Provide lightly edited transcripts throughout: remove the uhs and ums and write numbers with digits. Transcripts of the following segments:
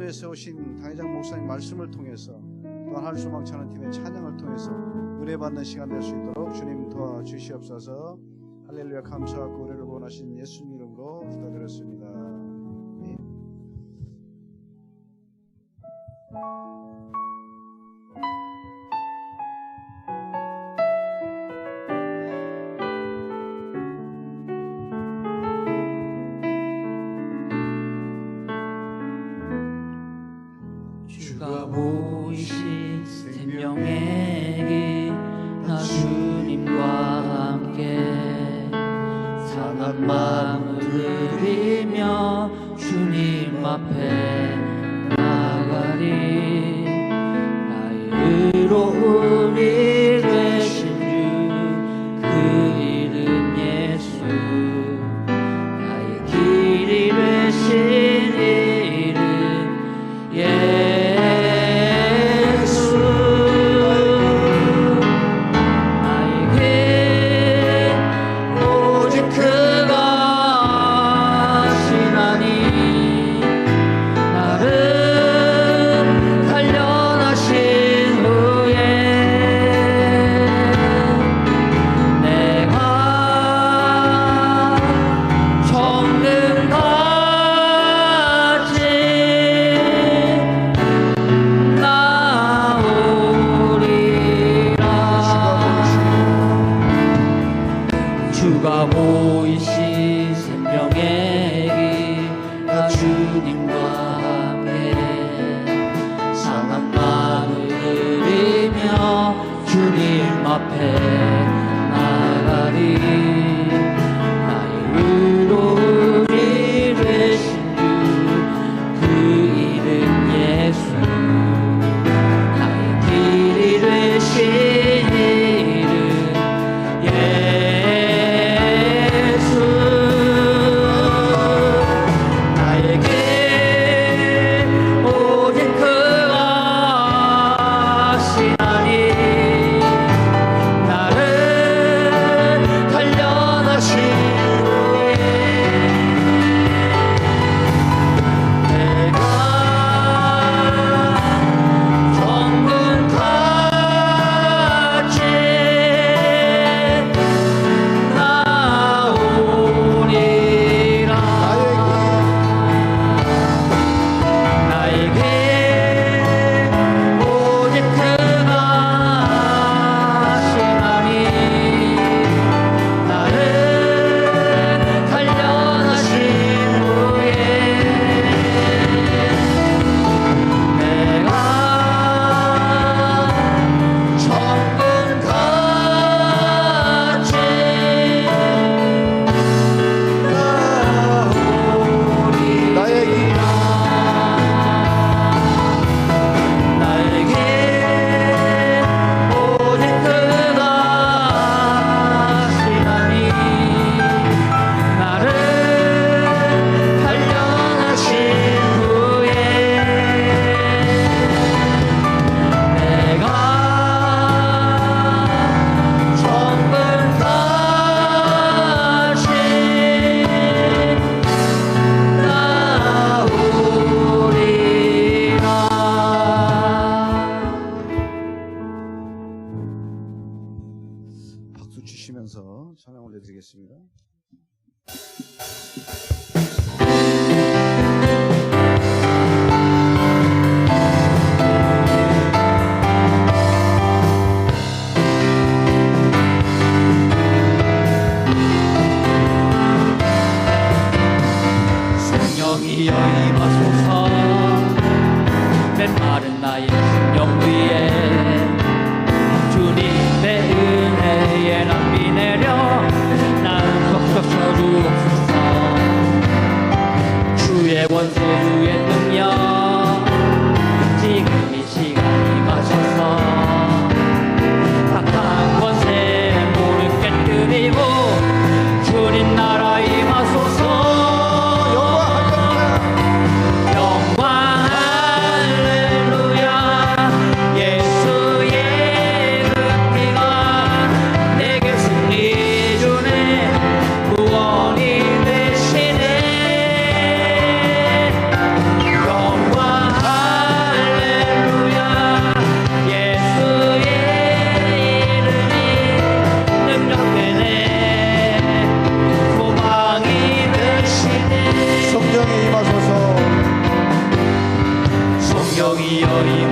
에서 오신 당회장 목사님 말씀을 통해서 또한 한수망찬원 팀의 찬양을 통해서 은혜 받는 시간 될 수 있도록 주님 도와주시옵소서. 할렐루야. 감사하고 은혜를 원하신 예수님 이름으로 기도드렸습니다. 아멘. 주가 보이신 생명의 길, 나 주님과 함께 상한 마음을 들이며 주님 앞에 나가리. 나의 의로움이 되신 주, 그 이름 예수. 나의 길이 되신 이름 예수. 주가 보이신 생명의 길, 나 주님과 함께 상한 마음을 들이며 주님 앞에 나가리. 나의 의로움이 되신 주, 그 이름 예수. 나의 길이 되신 이름 예수. 나를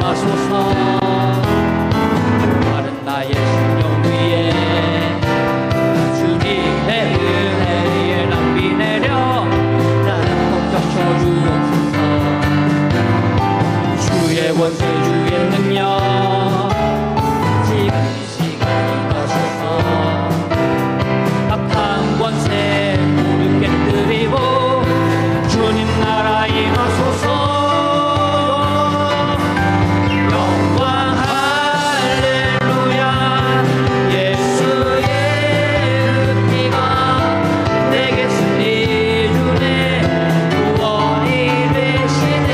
임하소서. 다른 나의 심령 위에 주님의 은혜 위에 낭비 내려 나를 덮쳐 주옵소서. 주의 권세 주의 능력 지금 이 시간 임하소서. 악한 권세 모두 깨뜨리고 주님 나라 임하소서. 영광 할렐루야. 예수의 은혜가 내게 승리 주네. 구원이 되시네.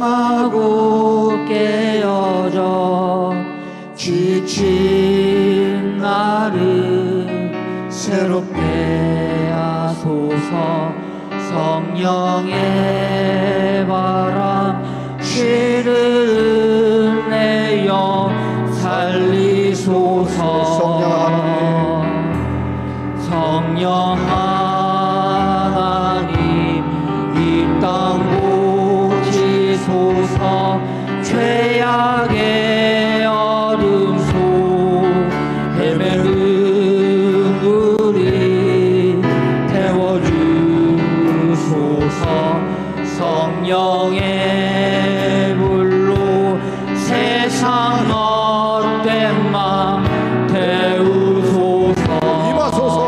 상하고 깨어져 지친 나를 새롭게 하소서. 성령의 바람 시른 내 영 살리소서. 성령 하나님 이 땅 고치소서. 죄악의 어둠 속 헤매는 우리 태워주소서. 성령의 불로 세상 헛된 맘 태우소서. 임하소서.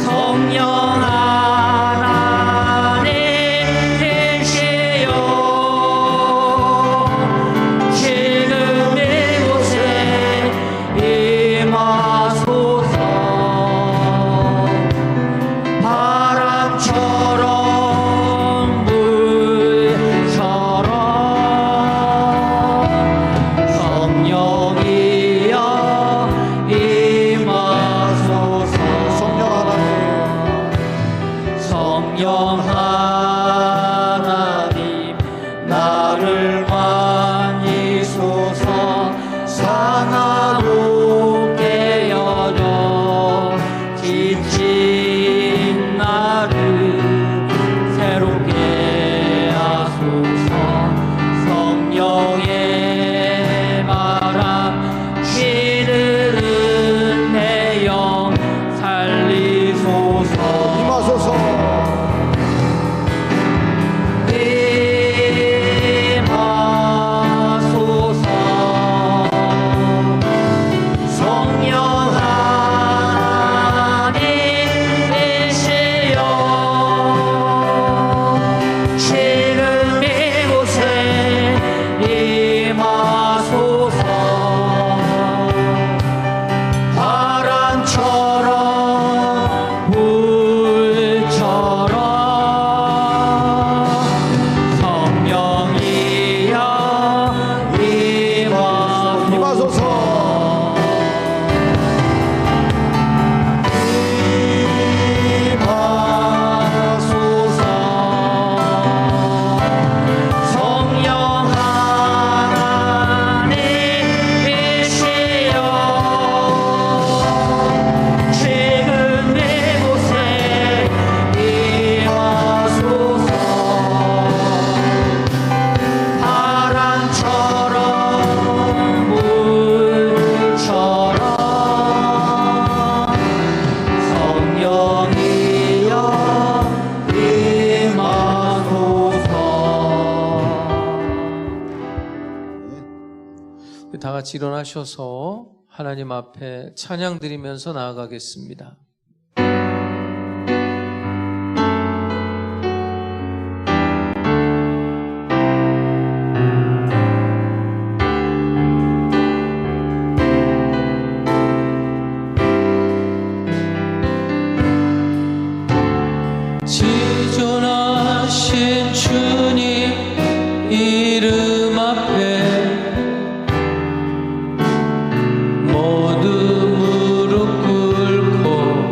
성령 하나님 계시여 지금 이곳에 임하소서. 바람처럼 물처럼 성령이여 임하소서. 성령 하나님 나를 만지소서. 상하고 깨어져 지친 나를 새롭게 하소서. 성령의 바람 시르는 내 영 살리소서. 임하소서. 임하소서. 성령 하나님 계시여 지금 이곳에 임하소서. 바람처럼 불처럼 성령이여 임하소서. 성령 하나님 계시여 지금 이곳에 임하소서. 바람처럼 물처럼 성령이여 임하소서. 다 같이 일어나셔서 하나님 앞에 찬양 드리면서 나아가겠습니다. 지존하신 주님 이름 앞에 모두 무릎 꿇고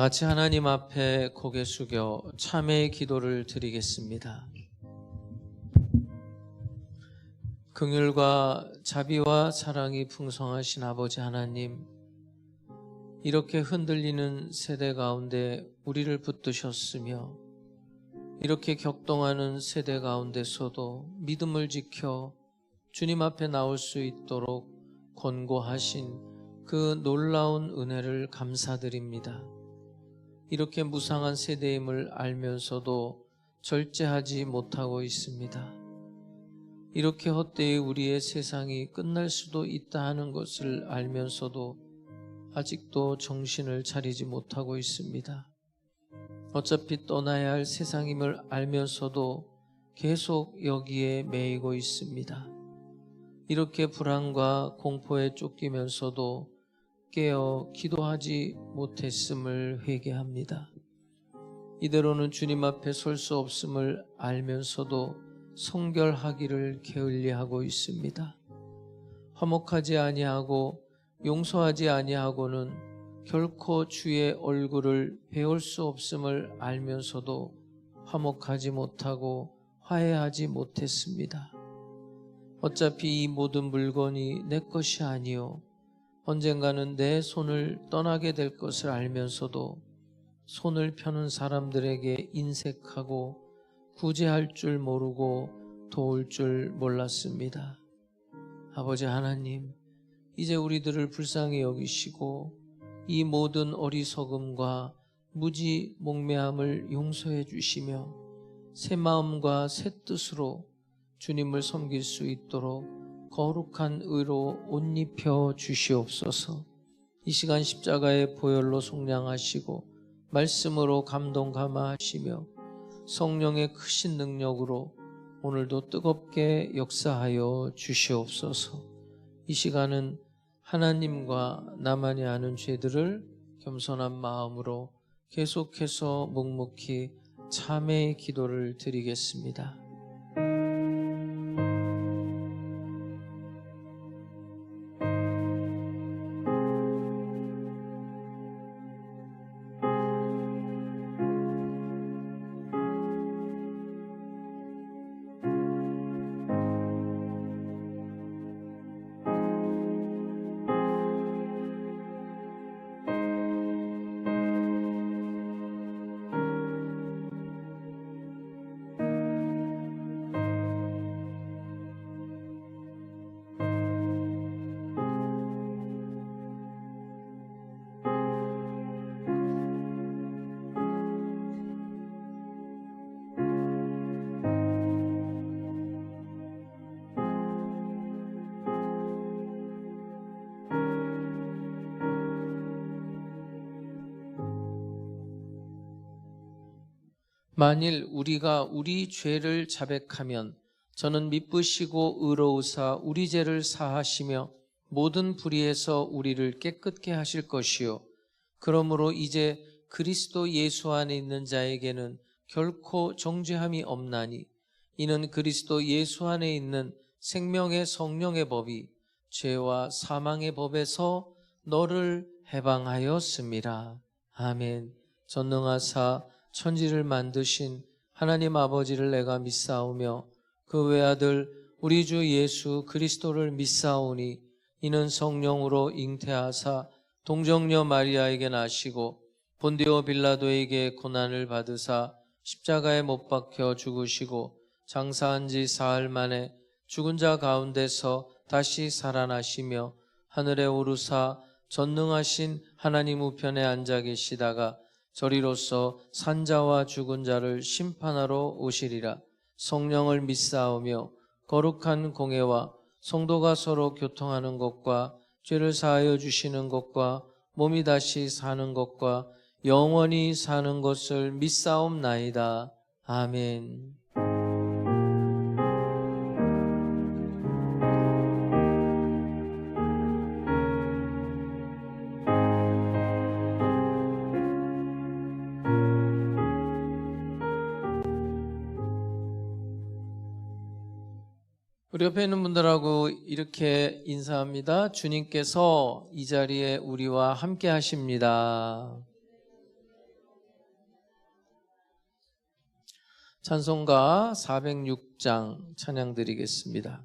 같이 하나님 앞에 고개 숙여 참회의 기도를 드리겠습니다. 긍휼과 자비와 사랑이 풍성하신 아버지 하나님, 이렇게 흔들리는 세대 가운데 우리를 붙드셨으며 이렇게 격동하는 세대 가운데서도 믿음을 지켜 주님 앞에 나올 수 있도록 권고하신 그 놀라운 은혜를 감사드립니다. 이렇게 무상한 세대임을 알면서도 절제하지 못하고 있습니다. 이렇게 헛되이 우리의 세상이 끝날 수도 있다 하는 것을 알면서도 아직도 정신을 차리지 못하고 있습니다. 어차피 떠나야 할 세상임을 알면서도 계속 여기에 매이고 있습니다. 이렇게 불안과 공포에 쫓기면서도 깨어 기도하지 못했음을 회개합니다. 이대로는 주님 앞에 설 수 없음을 알면서도 성결하기를 게을리하고 있습니다. 화목하지 아니하고 용서하지 아니하고는 결코 주의 얼굴을 배울 수 없음을 알면서도 화목하지 못하고 화해하지 못했습니다. 어차피 이 모든 물건이 내 것이 아니요 언젠가는 내 손을 떠나게 될 것을 알면서도 손을 펴는 사람들에게 인색하고 구제할 줄 모르고 도울 줄 몰랐습니다. 아버지 하나님, 이제 우리들을 불쌍히 여기시고 이 모든 어리석음과 무지 목매함을 용서해 주시며 새 마음과 새 뜻으로 주님을 섬길 수 있도록 거룩한 의로 옷 입혀 주시옵소서. 이 시간 십자가의 보혈로 속량하시고 말씀으로 감동 감화하시며 성령의 크신 능력으로 오늘도 뜨겁게 역사하여 주시옵소서. 이 시간은 하나님과 나만이 아는 죄들을 겸손한 마음으로 계속해서 묵묵히 참회의 기도를 드리겠습니다. 만일 우리가 우리 죄를 자백하면 저는 미쁘시고 의로우사 우리 죄를 사하시며 모든 불의에서 우리를 깨끗게 하실 것이요 그러므로 이제 그리스도 예수 안에 있는 자에게는 결코 정죄함이 없나니 이는 그리스도 예수 안에 있는 생명의 성령의 법이 죄와 사망의 법에서 너를 해방하였습니다. 아멘. 전능하사 천지를 만드신 하나님 아버지를 내가 믿사오며 그 외아들 우리 주 예수 그리스도를 믿사오니 이는 성령으로 잉태하사 동정녀 마리아에게 나시고 본디오 빌라도에게 고난을 받으사 십자가에 못 박혀 죽으시고 장사한 지 사흘 만에 죽은 자 가운데서 다시 살아나시며 하늘에 오르사 전능하신 하나님 우편에 앉아 계시다가 저리로서 산자와 죽은 자를 심판하러 오시리라. 성령을 믿사오며 거룩한 공회와 성도가 서로 교통하는 것과 죄를 사하여 주시는 것과 몸이 다시 사는 것과 영원히 사는 것을 믿사옵나이다. 아멘. 우리 옆에 있는 분들하고 이렇게 인사합니다. 주님께서 이 자리에 우리와 함께 하십니다. 찬송가 406장 찬양 드리겠습니다.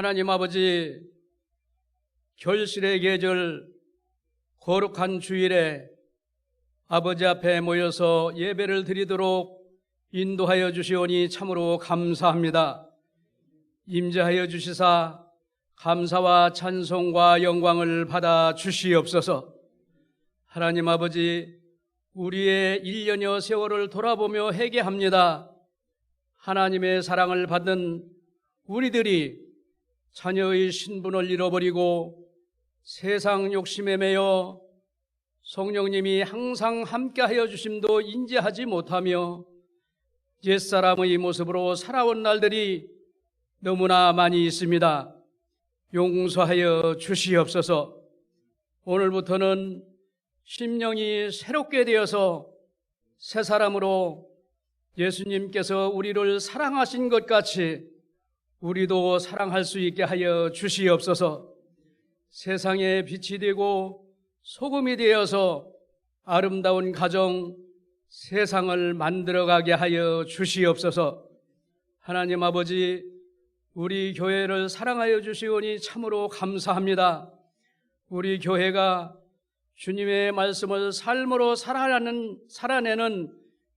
하나님 아버지, 결실의 계절 거룩한 주일에 아버지 앞에 모여서 예배를 드리도록 인도하여 주시오니 참으로 감사합니다. 임재하여 주시사 감사와 찬송과 영광을 받아 주시옵소서. 하나님 아버지, 우리의 1년여 세월을 돌아보며 회개합니다. 하나님의 사랑을 받는 우리들이 자녀의 신분을 잃어버리고 세상 욕심에 매여 성령님이 항상 함께하여 주심도 인지하지 못하며 옛사람의 모습으로 살아온 날들이 너무나 많이 있습니다. 용서하여 주시옵소서. 오늘부터는 심령이 새롭게 되어서 새 사람으로 예수님께서 우리를 사랑하신 것 같이 우리도 사랑할 수 있게 하여 주시옵소서. 세상에 빛이 되고 소금이 되어서 아름다운 가정, 세상을 만들어가게 하여 주시옵소서. 하나님 아버지, 우리 교회를 사랑하여 주시오니 참으로 감사합니다. 우리 교회가 주님의 말씀을 삶으로 살아내는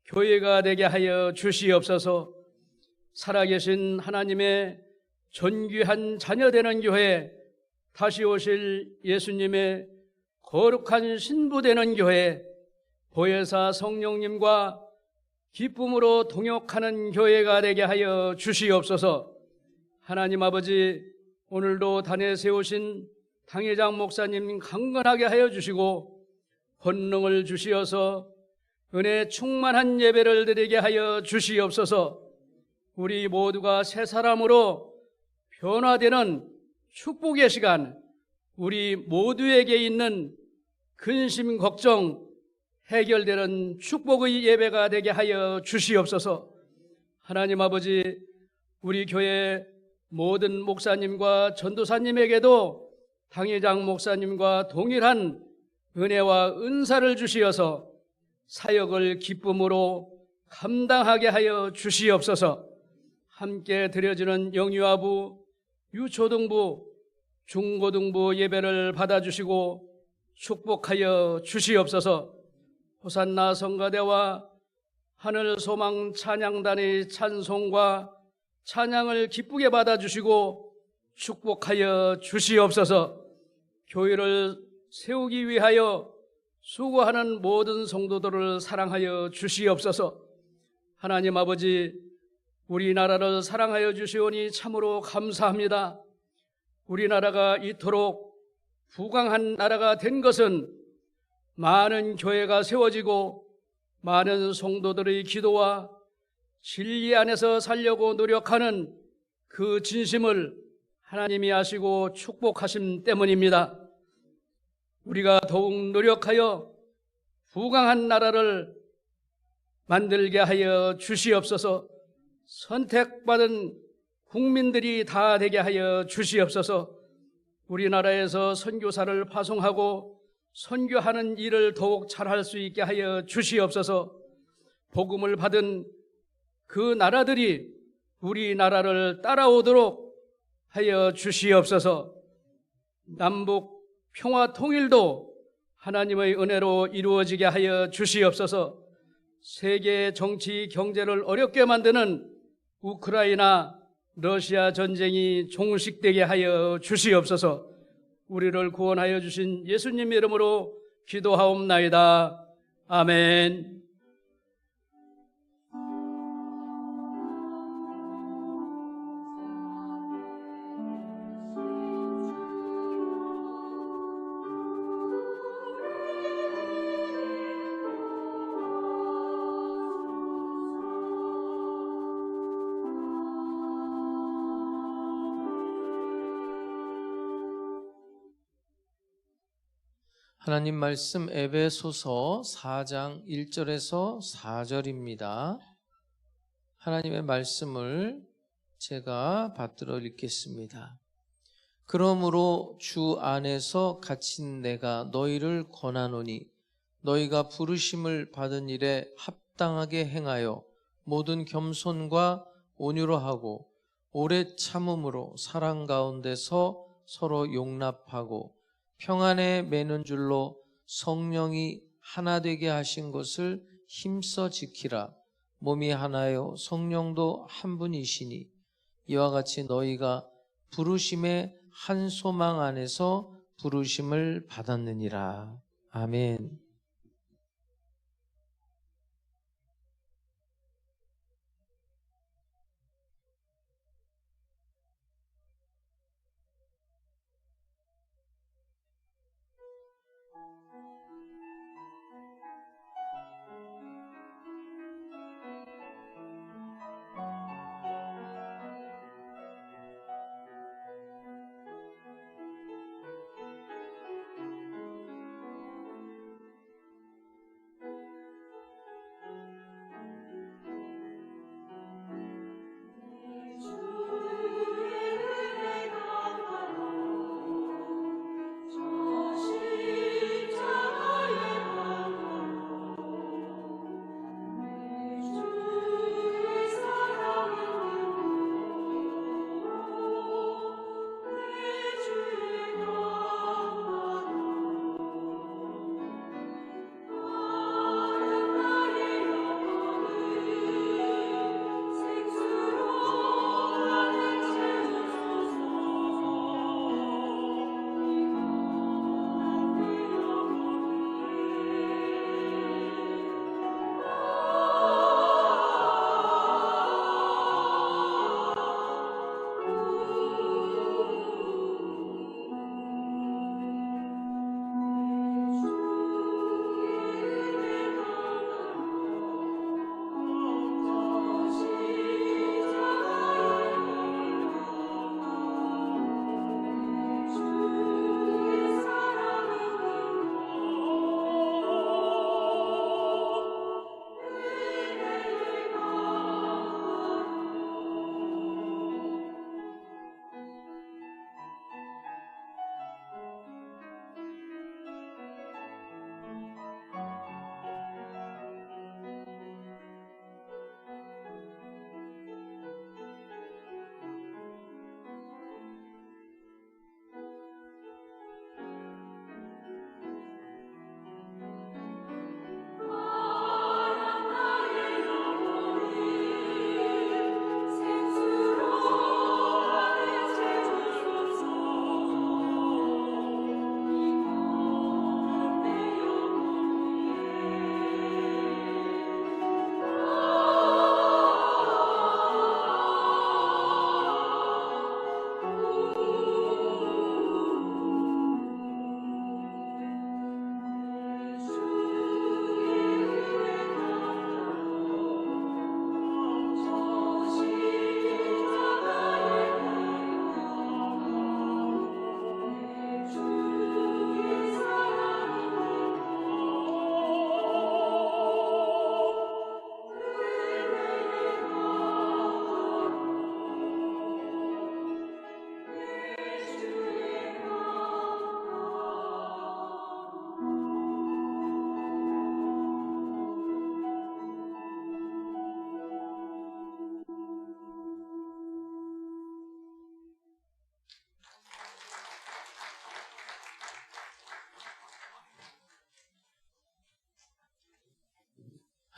교회가 되게 하여 주시옵소서. 살아계신 하나님의 존귀한 자녀되는 교회, 다시 오실 예수님의 거룩한 신부되는 교회, 보혜사 성령님과 기쁨으로 동역하는 교회가 되게 하여 주시옵소서. 하나님 아버지, 오늘도 단에 세우신 당회장 목사님 강건하게 하여 주시고 권능을 주시어서 은혜 충만한 예배를 드리게 하여 주시옵소서. 우리 모두가 새 사람으로 변화되는 축복의 시간, 우리 모두에게 있는 근심, 걱정, 해결되는 축복의 예배가 되게 하여 주시옵소서. 하나님 아버지, 우리 교회 모든 목사님과 전도사님에게도 당회장 목사님과 동일한 은혜와 은사를 주시어서 사역을 기쁨으로 감당하게 하여 주시옵소서. 함께 드려지는 영유아부, 유초등부, 중고등부 예배를 받아주시고 축복하여 주시옵소서. 호산나 성가대와 하늘소망 찬양단의 찬송과 찬양을 기쁘게 받아주시고 축복하여 주시옵소서. 교회를 세우기 위하여 수고하는 모든 성도들을 사랑하여 주시옵소서. 하나님 아버지, 우리나라를 사랑하여 주시오니 참으로 감사합니다. 우리나라가 이토록 부강한 나라가 된 것은 많은 교회가 세워지고 많은 성도들의 기도와 진리 안에서 살려고 노력하는 그 진심을 하나님이 아시고 축복하심 때문입니다. 우리가 더욱 노력하여 부강한 나라를 만들게 하여 주시옵소서. 선택받은 국민들이 다 되게 하여 주시옵소서. 우리나라에서 선교사를 파송하고 선교하는 일을 더욱 잘할 수 있게 하여 주시옵소서. 복음을 받은 그 나라들이 우리나라를 따라오도록 하여 주시옵소서. 남북 평화 통일도 하나님의 은혜로 이루어지게 하여 주시옵소서. 세계 정치 경제를 어렵게 만드는 우크라이나 러시아 전쟁이 종식되게 하여 주시옵소서. 우리를 구원하여 주신 예수님 이름으로 기도하옵나이다. 아멘. 하나님 말씀 에베소서 4장 1절에서 4절입니다. 하나님의 말씀을 제가 받들어 읽겠습니다. 그러므로 주 안에서 갇힌 내가 너희를 권하노니 너희가 부르심을 받은 일에 합당하게 행하여 모든 겸손과 온유로 하고 오래 참음으로 사랑 가운데서 서로 용납하고 평안에 매는 줄로 성령이 하나 되게 하신 것을 힘써 지키라. 몸이 하나요 성령도 한 분이시니 이와 같이 너희가 부르심의 한 소망 안에서 부르심을 받았느니라. 아멘.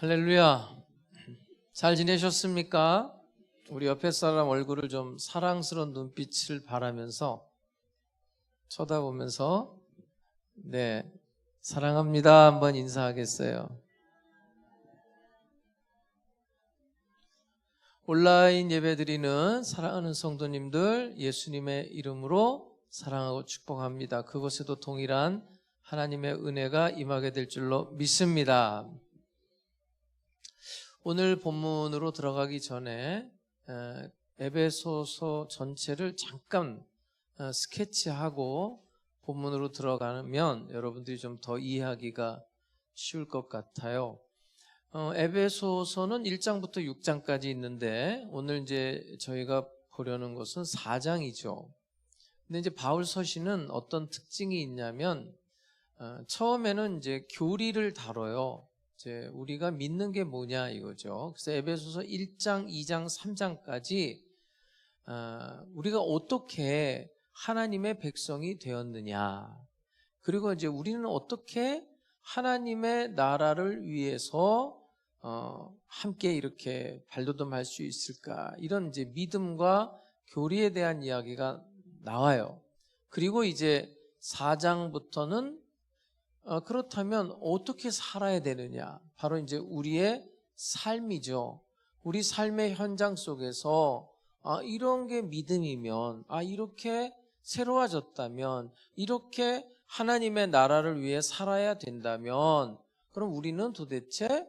할렐루야. 잘 지내셨습니까? 우리 옆에 사람 얼굴을 좀 사랑스러운 눈빛을 바라면서 쳐다보면서 네, 사랑합니다 한번 인사하겠어요. 온라인 예배드리는 사랑하는 성도님들 예수님의 이름으로 사랑하고 축복합니다. 그곳에도 동일한 하나님의 은혜가 임하게 될 줄로 믿습니다. 오늘 본문으로 들어가기 전에 에베소서 전체를 잠깐 스케치하고 본문으로 들어가면 여러분들이 좀 더 이해하기가 쉬울 것 같아요. 에베소서는 1장부터 6장까지 있는데 오늘 이제 저희가 보려는 것은 4장이죠. 근데 이제 바울 서신은 어떤 특징이 있냐면 처음에는 이제 교리를 다뤄요. 이제 우리가 믿는 게 뭐냐 이거죠. 그래서 에베소서 1장, 2장, 3장까지 우리가 어떻게 하나님의 백성이 되었느냐, 그리고 이제 우리는 어떻게 하나님의 나라를 위해서 함께 이렇게 발돋움할 수 있을까, 이런 이제 믿음과 교리에 대한 이야기가 나와요. 그리고 이제 4장부터는 그렇다면 어떻게 살아야 되느냐, 바로 이제 우리의 삶이죠. 우리 삶의 현장 속에서 이런 게 믿음이면, 이렇게 새로워졌다면, 이렇게 하나님의 나라를 위해 살아야 된다면, 그럼 우리는 도대체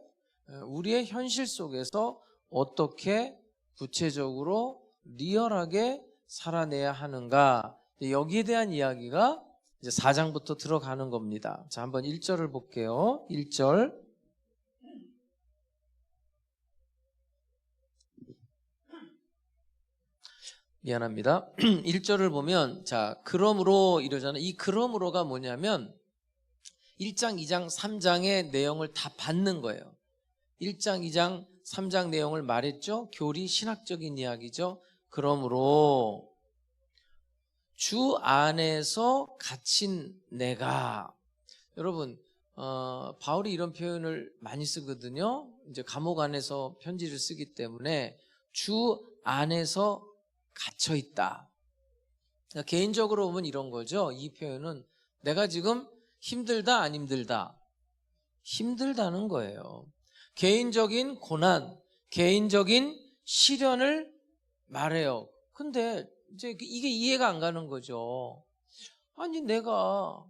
우리의 현실 속에서 어떻게 구체적으로 리얼하게 살아내야 하는가, 여기에 대한 이야기가 이제 4장부터 들어가는 겁니다. 자, 한번 1절을 볼게요. 1절. 미안합니다. 1절을 보면, 자, 그러므로 이러잖아요. 이 그러므로가 뭐냐면 1장, 2장, 3장의 내용을 다 받는 거예요. 1장, 2장, 3장 내용을 말했죠. 교리, 신학적인 이야기죠. 그러므로 주 안에서 갇힌 내가, 여러분 바울이 이런 표현을 많이 쓰거든요. 이제 감옥 안에서 편지를 쓰기 때문에 주 안에서 갇혀 있다. 그러니까 개인적으로 보면 이런 거죠. 이 표현은 내가 지금 힘들다, 안 힘들다? 힘들다는 거예요. 개인적인 고난, 개인적인 시련을 말해요. 근데 이제 이게 이해가 안 가는 거죠. 아니, 내가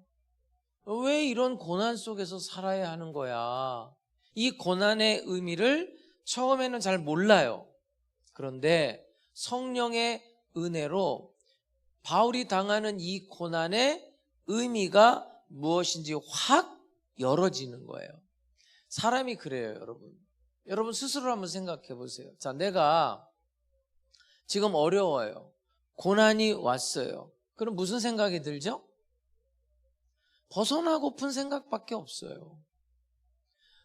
왜 이런 고난 속에서 살아야 하는 거야? 이 고난의 의미를 처음에는 잘 몰라요. 그런데 성령의 은혜로 바울이 당하는 이 고난의 의미가 무엇인지 확 열어지는 거예요. 사람이 그래요, 여러분. 여러분 스스로 한번 생각해 보세요. 자, 내가 지금 어려워요. 고난이 왔어요. 그럼 무슨 생각이 들죠? 벗어나고픈 생각밖에 없어요.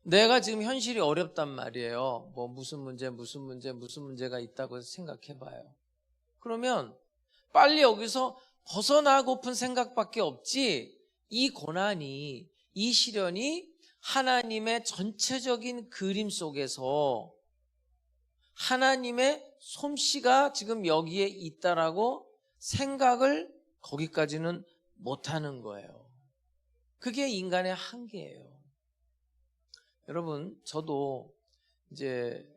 내가 지금 현실이 어렵단 말이에요. 뭐 무슨 문제가 있다고 생각해 봐요. 그러면 빨리 여기서 벗어나고픈 생각밖에 없지, 이 고난이, 이 시련이 하나님의 전체적인 그림 속에서 하나님의 솜씨가 지금 여기에 있다라고 생각을 거기까지는 못하는 거예요. 그게 인간의 한계예요. 여러분, 저도 이제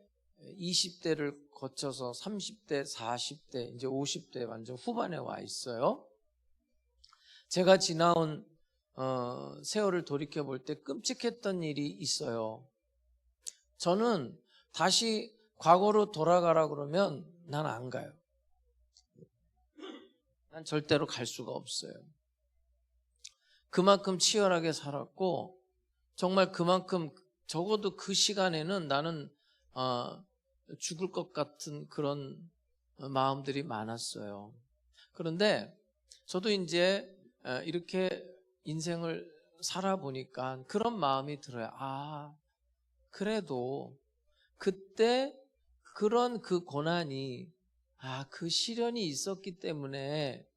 20대를 거쳐서 30대, 40대, 이제 50대 완전 후반에 와 있어요. 제가 지나온 세월을 돌이켜 볼 때 끔찍했던 일이 있어요. 저는 다시 과거로 돌아가라 그러면 난 안 가요. 난 절대로 갈 수가 없어요. 그만큼 치열하게 살았고, 정말 그만큼, 적어도 그 시간에는 나는 죽을 것 같은 그런 마음들이 많았어요. 그런데 저도 이제 이렇게 인생을 살아보니까 그런 마음이 들어요. 그래도 그때 그런 그 고난이, 그 시련이 있었기 때문에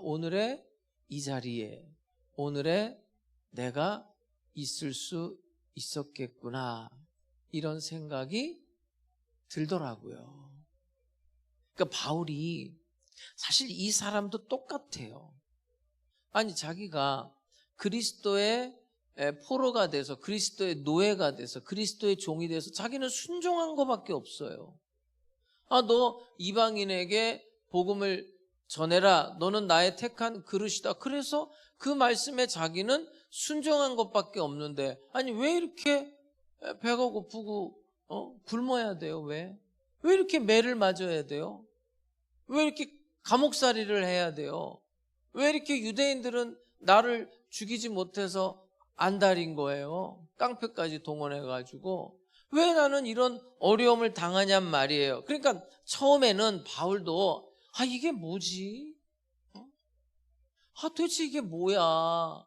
오늘의 이 자리에, 오늘의 내가 있을 수 있었겠구나. 이런 생각이 들더라고요. 그러니까 바울이 사실 이 사람도 똑같아요. 아니 자기가 그리스도의 포로가 돼서 그리스도의 노예가 돼서 그리스도의 종이 돼서 자기는 순종한 것밖에 없어요. 너 이방인에게 복음을 전해라. 너는 나의 택한 그릇이다. 그래서 그 말씀에 자기는 순종한 것밖에 없는데 아니 왜 이렇게 배가 고프고 굶어야 돼요? 왜 이렇게 매를 맞아야 돼요? 왜 이렇게 감옥살이를 해야 돼요? 왜 이렇게 유대인들은 나를 죽이지 못해서 안달인 거예요? 깡패까지 동원해가지고 왜 나는 이런 어려움을 당하냔 말이에요. 그러니까 처음에는 바울도 이게 뭐지? 도대체 이게 뭐야?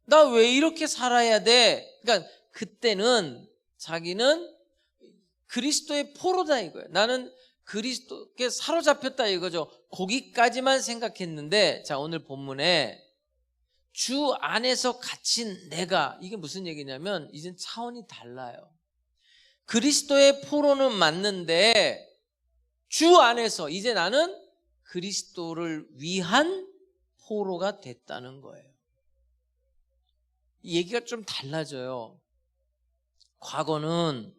나 왜 이렇게 살아야 돼? 그러니까 그때는 자기는 그리스도의 포로다 이거예요. 나는 그리스도께 사로잡혔다 이거죠. 거기까지만 생각했는데 자 오늘 본문에 주 안에서 갇힌 내가 이게 무슨 얘기냐면 이젠 차원이 달라요. 그리스도의 포로는 맞는데 주 안에서 이제 나는 그리스도를 위한 포로가 됐다는 거예요. 이 얘기가 좀 달라져요. 과거는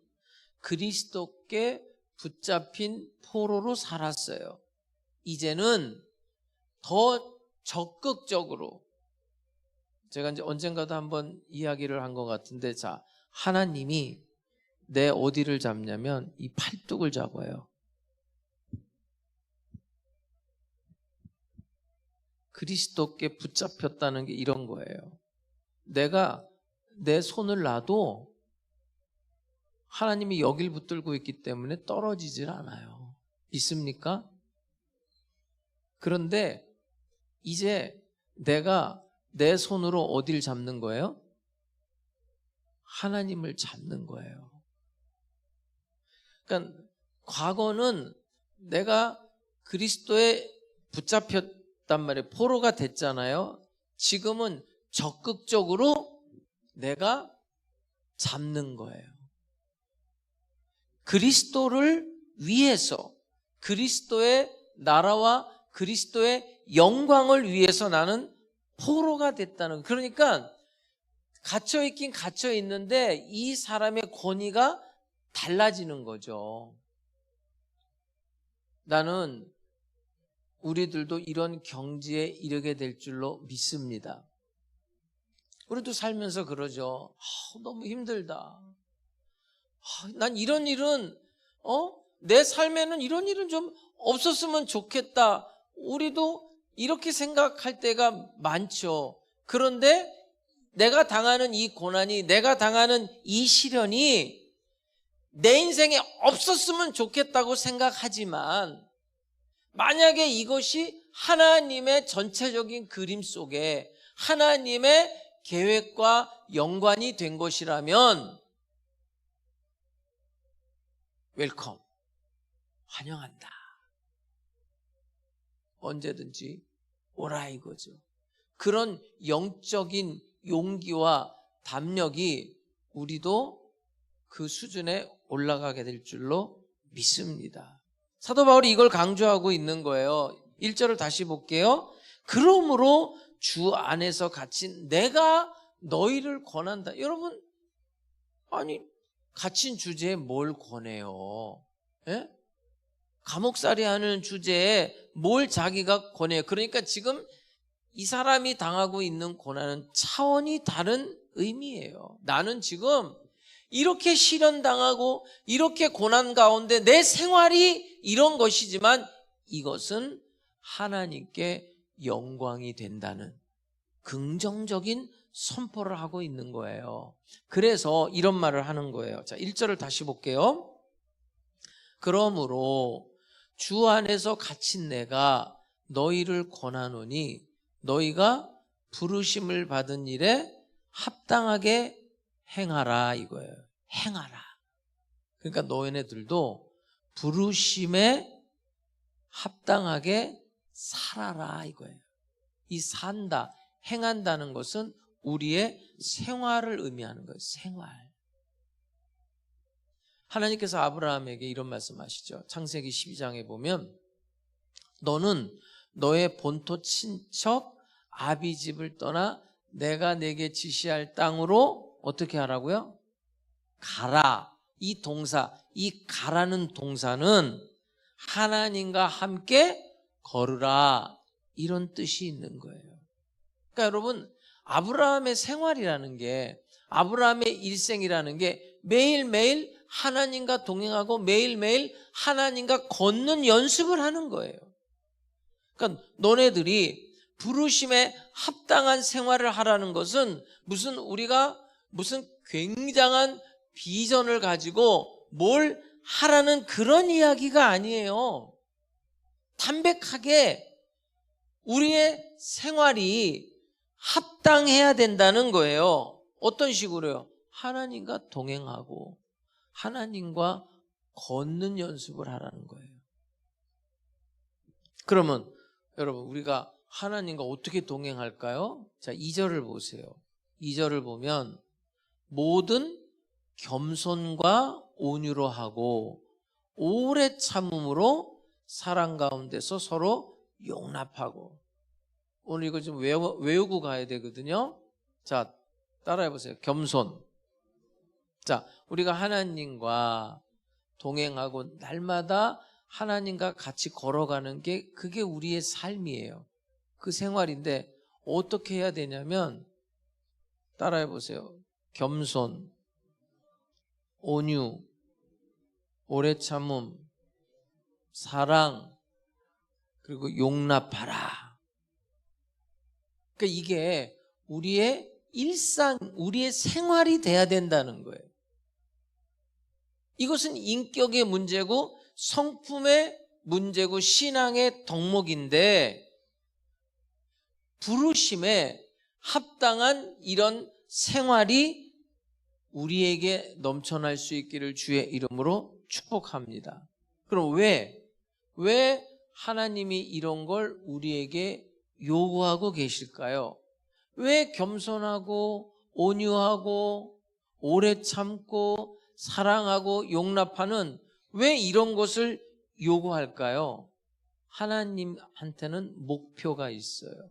그리스도께 붙잡힌 포로로 살았어요. 이제는 더 적극적으로 제가 이제 언젠가도 한번 이야기를 한 것 같은데 자 하나님이 내 어디를 잡냐면 이 팔뚝을 잡아요. 그리스도께 붙잡혔다는 게 이런 거예요. 내가 내 손을 놔도 하나님이 여길 붙들고 있기 때문에 떨어지질 않아요. 믿습니까? 그런데 이제 내가 내 손으로 어딜 잡는 거예요? 하나님을 잡는 거예요. 그러니까 과거는 내가 그리스도에 붙잡혔단 말이에요. 포로가 됐잖아요. 지금은 적극적으로 내가 잡는 거예요. 그리스도를 위해서 그리스도의 나라와 그리스도의 영광을 위해서 나는 포로가 됐다는 거예요. 그러니까 갇혀있긴 갇혀있는데 이 사람의 권위가 달라지는 거죠. 나는 우리들도 이런 경지에 이르게 될 줄로 믿습니다. 우리도 살면서 그러죠. 너무 힘들다. 난 이런 일은 내 삶에는 이런 일은 좀 없었으면 좋겠다. 우리도 이렇게 생각할 때가 많죠. 그런데 내가 당하는 이 고난이 내가 당하는 이 시련이 내 인생에 없었으면 좋겠다고 생각하지만 만약에 이것이 하나님의 전체적인 그림 속에 하나님의 계획과 연관이 된 것이라면 웰컴, 환영한다. 언제든지 오라 이거죠. 그런 영적인 용기와 담력이 우리도 그 수준에 올라가게 될 줄로 믿습니다. 사도 바울이 이걸 강조하고 있는 거예요. 1절을 다시 볼게요. 그러므로 주 안에서 갇힌 내가 너희를 권한다. 여러분, 아니 갇힌 주제에 뭘 권해요? 예? 감옥살이 하는 주제에 뭘 자기가 권해요? 그러니까 지금 이 사람이 당하고 있는 고난은 차원이 다른 의미예요. 나는 지금 이렇게 시련당하고 이렇게 고난 가운데 내 생활이 이런 것이지만 이것은 하나님께 영광이 된다는 긍정적인 선포를 하고 있는 거예요. 그래서 이런 말을 하는 거예요. 자, 1절을 다시 볼게요. 그러므로 주 안에서 갇힌 내가 너희를 권하노니 너희가 부르심을 받은 일에 합당하게 행하라 이거예요. 행하라. 그러니까 너희네들도 부르심에 합당하게 살아라 이거예요. 이 산다, 행한다는 것은 우리의 생활을 의미하는 거예요. 생활. 하나님께서 아브라함에게 이런 말씀하시죠. 창세기 12장에 보면 너는 너의 본토 친척 아비집을 떠나 내가 내게 지시할 땅으로 어떻게 하라고요? 가라. 이 동사, 이 가라는 동사는 하나님과 함께 걸으라, 이런 뜻이 있는 거예요. 그러니까 여러분, 아브라함의 생활이라는 게, 아브라함의 일생이라는 게 매일매일 하나님과 동행하고 매일매일 하나님과 걷는 연습을 하는 거예요. 그러니까 너네들이 부르심에 합당한 생활을 하라는 것은 우리가 무슨 굉장한 비전을 가지고 뭘 하라는 그런 이야기가 아니에요. 담백하게 우리의 생활이 합당해야 된다는 거예요. 어떤 식으로요? 하나님과 동행하고 하나님과 걷는 연습을 하라는 거예요. 그러면 여러분, 우리가 하나님과 어떻게 동행할까요? 자, 2절을 보세요. 2절을 보면 모든 겸손과 온유로 하고 오래 참음으로 사랑 가운데서 서로 용납하고. 오늘 이거 좀 외우고 가야 되거든요. 자, 따라해 보세요. 겸손. 자, 우리가 하나님과 동행하고 날마다 하나님과 같이 걸어가는 게, 그게 우리의 삶이에요. 그 생활인데 어떻게 해야 되냐면, 따라해 보세요. 겸손, 온유, 오래 참음, 사랑, 그리고 용납하라. 그러니까 이게 우리의 일상, 우리의 생활이 돼야 된다는 거예요. 이것은 인격의 문제고 성품의 문제고 신앙의 덕목인데, 부르심에 합당한 이런 생활이 우리에게 넘쳐날 수 있기를 주의 이름으로 축복합니다. 그럼 왜 하나님이 이런 걸 우리에게 요구하고 계실까요? 왜 겸손하고 온유하고 오래 참고 사랑하고 용납하는, 왜 이런 것을 요구할까요? 하나님한테는 목표가 있어요.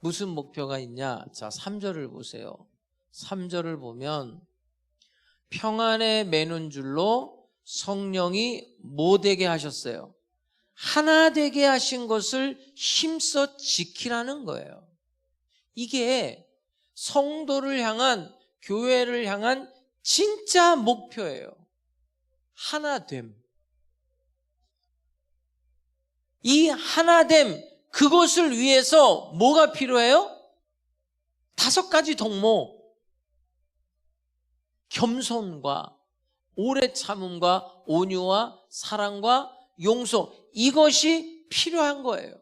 무슨 목표가 있냐? 자, 3절을 보세요. 3절을 보면 평안에 매는 줄로 성령이 뭐 되게 하셨어요? 하나 되게 하신 것을 힘써 지키라는 거예요. 이게 성도를 향한, 교회를 향한 진짜 목표예요. 하나됨. 이 하나됨, 그것을 위해서 뭐가 필요해요? 5가지 덕목. 겸손과 오래 참음과 온유와 사랑과 용서, 이것이 필요한 거예요.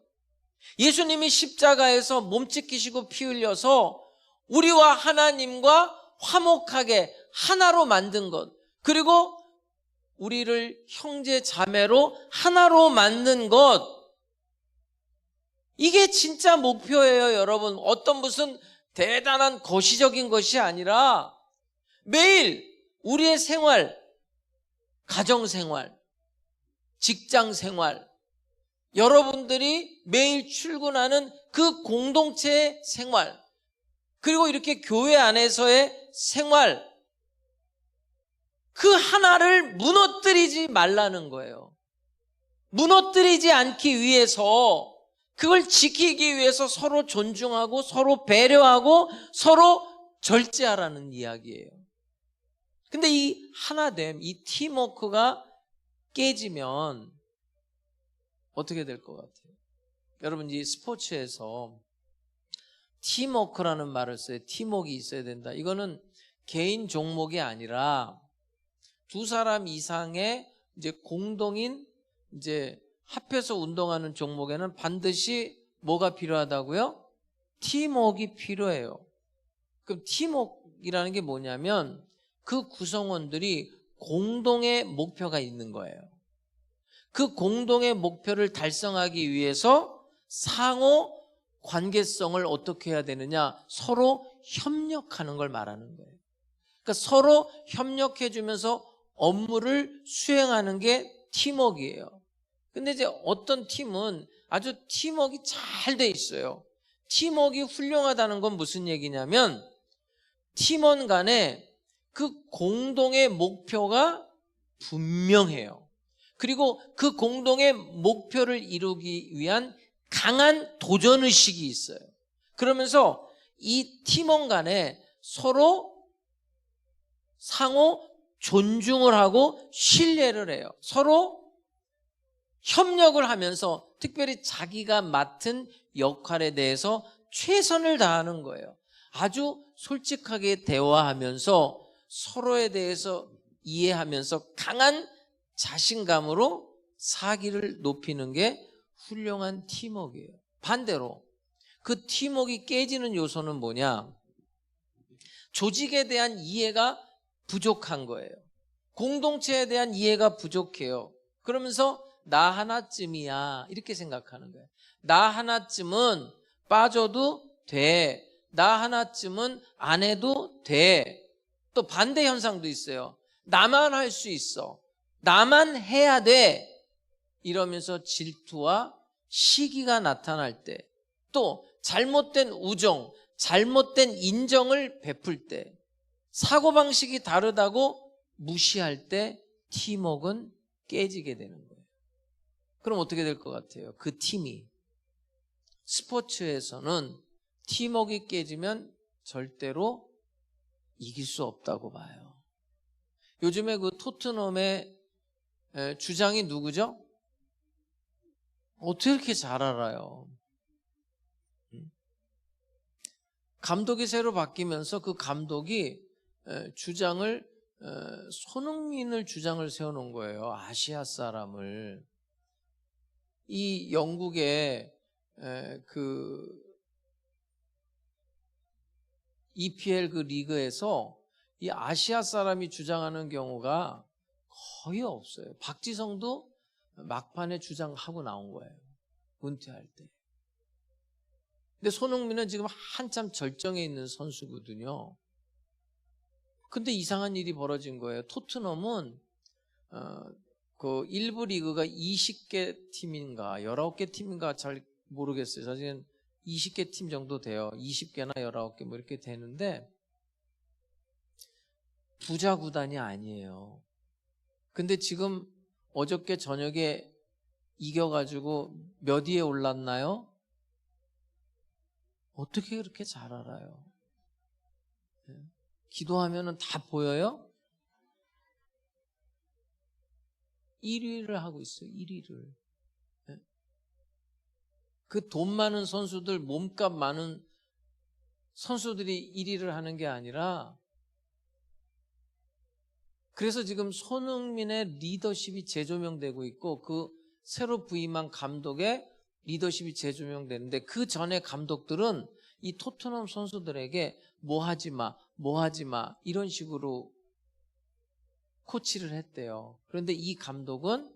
예수님이 십자가에서 몸 찢기시고 피 흘려서 우리와 하나님과 화목하게 하나로 만든 것, 그리고 우리를 형제 자매로 하나로 만든 것, 이게 진짜 목표예요, 여러분. 어떤 무슨 대단한 거시적인 것이 아니라 매일 우리의 생활, 가정생활, 직장생활, 여러분들이 매일 출근하는 그 공동체의 생활, 그리고 이렇게 교회 안에서의 생활, 그 하나를 무너뜨리지 말라는 거예요. 무너뜨리지 않기 위해서, 그걸 지키기 위해서 서로 존중하고 서로 배려하고 서로 절제하라는 이야기예요. 근데 이 하나됨, 이 팀워크가 깨지면 어떻게 될 것 같아요? 여러분, 이 스포츠에서 팀워크라는 말을 써요. 팀워크가 있어야 된다. 이거는 개인 종목이 아니라 2사람 이상의 이제 공동인, 이제 합해서 운동하는 종목에는 반드시 뭐가 필요하다고요? 팀워크가 필요해요. 그럼 팀워크라는 게 뭐냐면 그 구성원들이 공동의 목표가 있는 거예요. 그 공동의 목표를 달성하기 위해서 상호 관계성을 어떻게 해야 되느냐? 서로 협력하는 걸 말하는 거예요. 그러니까 서로 협력해 주면서 업무를 수행하는 게 팀워크예요. 근데 이제 어떤 팀은 아주 팀워크가 잘 돼 있어요. 팀워크가 훌륭하다는 건 무슨 얘기냐면 팀원 간에 그 공동의 목표가 분명해요. 그리고 그 공동의 목표를 이루기 위한 강한 도전의식이 있어요. 그러면서 이 팀원 간에 서로 상호 존중을 하고 신뢰를 해요. 서로 협력을 하면서 특별히 자기가 맡은 역할에 대해서 최선을 다하는 거예요. 아주 솔직하게 대화하면서 서로에 대해서 이해하면서 강한 자신감으로 사기를 높이는 게 훌륭한 팀워크예요. 반대로 그 팀워크가 깨지는 요소는 뭐냐? 조직에 대한 이해가 부족한 거예요. 공동체에 대한 이해가 부족해요. 그러면서 나 하나쯤이야 이렇게 생각하는 거예요. 나 하나쯤은 빠져도 돼. 나 하나쯤은 안 해도 돼. 또 반대 현상도 있어요. 나만 할 수 있어. 나만 해야 돼. 이러면서 질투와 시기가 나타날 때, 또 잘못된 우정, 잘못된 인정을 베풀 때, 사고방식이 다르다고 무시할 때 팀워크는 깨지게 되는 거예요. 그럼 어떻게 될 것 같아요? 그 팀이 스포츠에서는 팀워크가 깨지면 절대로 이길 수 없다고 봐요. 요즘에 그 토트넘의 주장이 누구죠? 어떻게 이렇게 잘 알아요? 감독이 새로 바뀌면서 그 감독이 주장을 손흥민을 주장을 세워놓은 거예요. 아시아 사람을. 이 영국의 그 EPL 그 리그에서 이 아시아 사람이 주장하는 경우가 거의 없어요. 박지성도 막판에 주장하고 나온 거예요. 은퇴할 때. 근데 손흥민은 지금 한참 절정에 있는 선수거든요. 근데 이상한 일이 벌어진 거예요. 토트넘은 그 1부 리그가 20개 팀인가 19개 팀인가 잘 모르겠어요. 사실은 20개 팀 정도 돼요. 20개나 19개 뭐 이렇게 되는데 부자 구단이 아니에요. 근데 지금 어저께 저녁에 이겨가지고 몇 위에 올랐나요? 어떻게 그렇게 잘 알아요? 기도하면은 다 보여요? 1위를 하고 있어요. 1위를. 그 돈 많은 선수들, 몸값 많은 선수들이 1위를 하는 게 아니라, 그래서 지금 손흥민의 리더십이 재조명되고 있고 그 새로 부임한 감독의 리더십이 재조명되는데, 그 전에 감독들은 이 토트넘 선수들에게 뭐 하지 마, 뭐 하지 마 이런 식으로 코치를 했대요. 그런데 이 감독은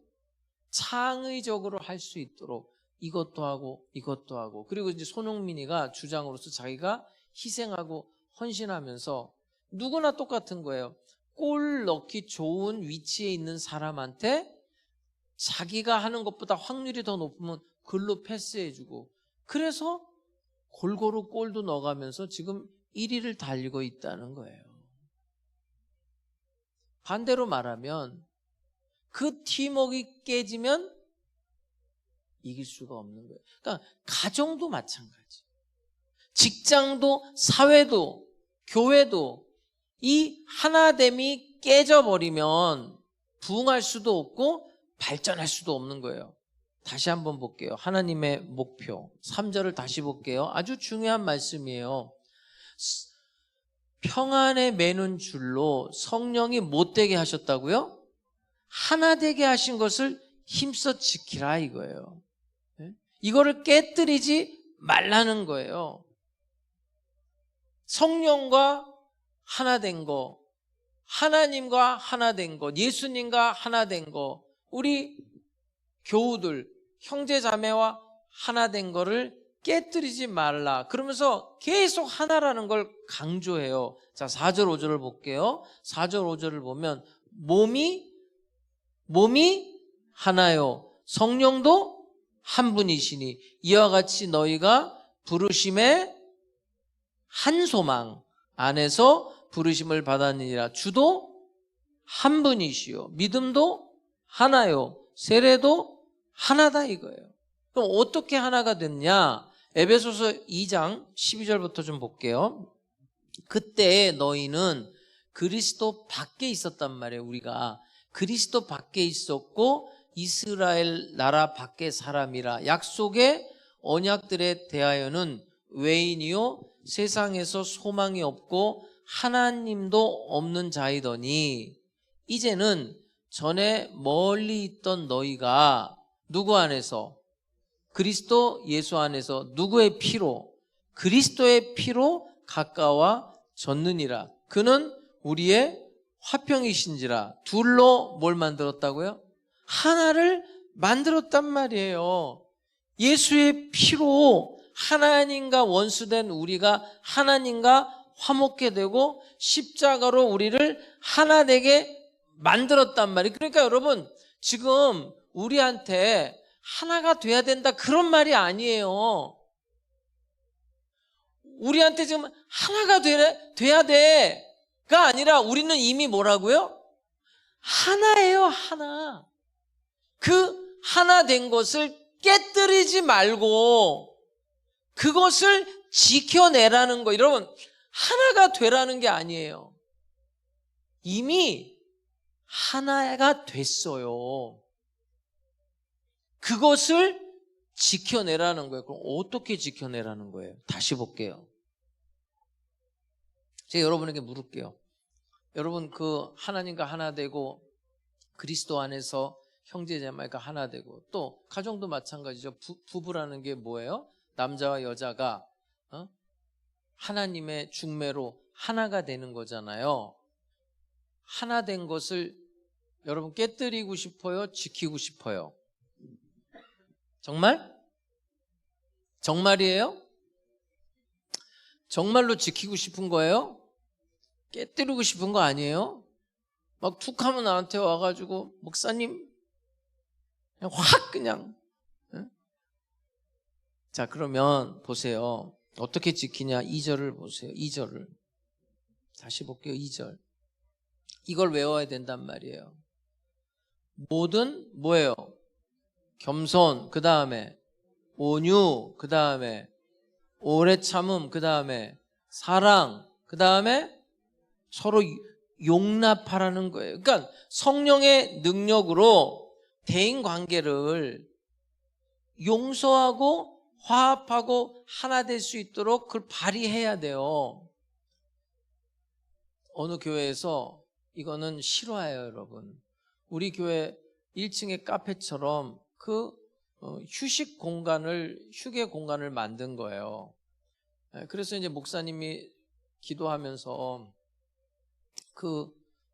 창의적으로 할 수 있도록 이것도 하고 이것도 하고, 그리고 이제 손흥민이가 주장으로서 자기가 희생하고 헌신하면서, 누구나 똑같은 거예요. 골 넣기 좋은 위치에 있는 사람한테 자기가 하는 것보다 확률이 더 높으면 글로 패스해주고, 그래서 골고루 골도 넣어가면서 지금 1위를 달리고 있다는 거예요. 반대로 말하면 그 팀워크가 깨지면 이길 수가 없는 거예요. 그러니까 가정도 마찬가지, 직장도, 사회도, 교회도 이 하나됨이 깨져버리면 부흥할 수도 없고 발전할 수도 없는 거예요. 다시 한번 볼게요. 하나님의 목표 3절을 다시 볼게요. 아주 중요한 말씀이에요. 평안에 매는 줄로 성령이 못되게 하셨다고요? 하나 되게 하신 것을 힘써 지키라 이거예요. 이거를 깨뜨리지 말라는 거예요. 성령과 하나 된 거, 하나님과 하나 된 것, 예수님과 하나 된 거, 우리 교우들, 형제자매와 하나 된 거를 깨뜨리지 말라. 그러면서 계속 하나라는 걸 강조해요. 자, 4절 5절을 볼게요. 4절 5절을 보면 몸이 하나요. 성령도 한 분이시니 이와 같이 너희가 부르심의 한 소망 안에서 부르심을 받았느니라. 주도 한 분이시요. 믿음도 하나요. 세례도 하나다 이거예요. 그럼 어떻게 하나가 됐냐? 에베소서 2장 12절부터 좀 볼게요. 그때 너희는 그리스도 밖에 있었단 말이에요. 우리가 그리스도 밖에 있었고 이스라엘 나라 밖의 사람이라. 약속의 언약들에 대하여는 외인이요 세상에서 소망이 없고 하나님도 없는 자이더니 이제는 전에 멀리 있던 너희가 누구 안에서? 그리스도 예수 안에서 누구의 피로? 그리스도의 피로 가까워졌느니라. 그는 우리의 화평이신지라. 둘로 뭘 만들었다고요? 하나를 만들었단 말이에요. 예수의 피로 하나님과 원수된 우리가 하나님과 화목게 되고 십자가로 우리를 하나 되게 만들었단 말이에요. 그러니까 여러분 지금 우리한테 하나가 돼야 된다 그런 말이 아니에요. 우리한테 지금 하나가 돼야 돼가 아니라 우리는 이미 뭐라고요? 하나예요. 하나. 그 하나 된 것을 깨뜨리지 말고 그것을 지켜내라는 거. 여러분 하나가 되라는 게 아니에요. 이미 하나가 됐어요. 그것을 지켜내라는 거예요. 그럼 어떻게 지켜내라는 거예요? 다시 볼게요. 제가 여러분에게 물을게요. 여러분 그 하나님과 하나 되고 그리스도 안에서 형제자매가 하나 되고 또 가정도 마찬가지죠. 부부라는 게 뭐예요? 남자와 여자가 하나님의 중매로 하나가 되는 거잖아요. 하나 된 것을 여러분 깨뜨리고 싶어요? 지키고 싶어요? 정말? 정말이에요? 정말로 지키고 싶은 거예요? 깨뜨리고 싶은 거 아니에요? 막 툭 하면 나한테 와가지고 목사님 그냥 확 그냥 자 그러면 보세요. 어떻게 지키냐? 2절을 보세요. 2절을 다시 볼게요. 2절 이걸 외워야 된단 말이에요. 모든 뭐예요? 겸손, 그 다음에 온유, 그 다음에 오래 참음, 그 다음에 사랑, 그 다음에 서로 용납하라는 거예요. 그러니까 성령의 능력으로 대인관계를 용서하고 화합하고 하나 될 수 있도록 그걸 발휘해야 돼요. 어느 교회에서 이거는 실화예요, 여러분. 우리 교회 1층의 카페처럼 그 휴게 공간을 만든 거예요. 그래서 이제 목사님이 기도하면서 그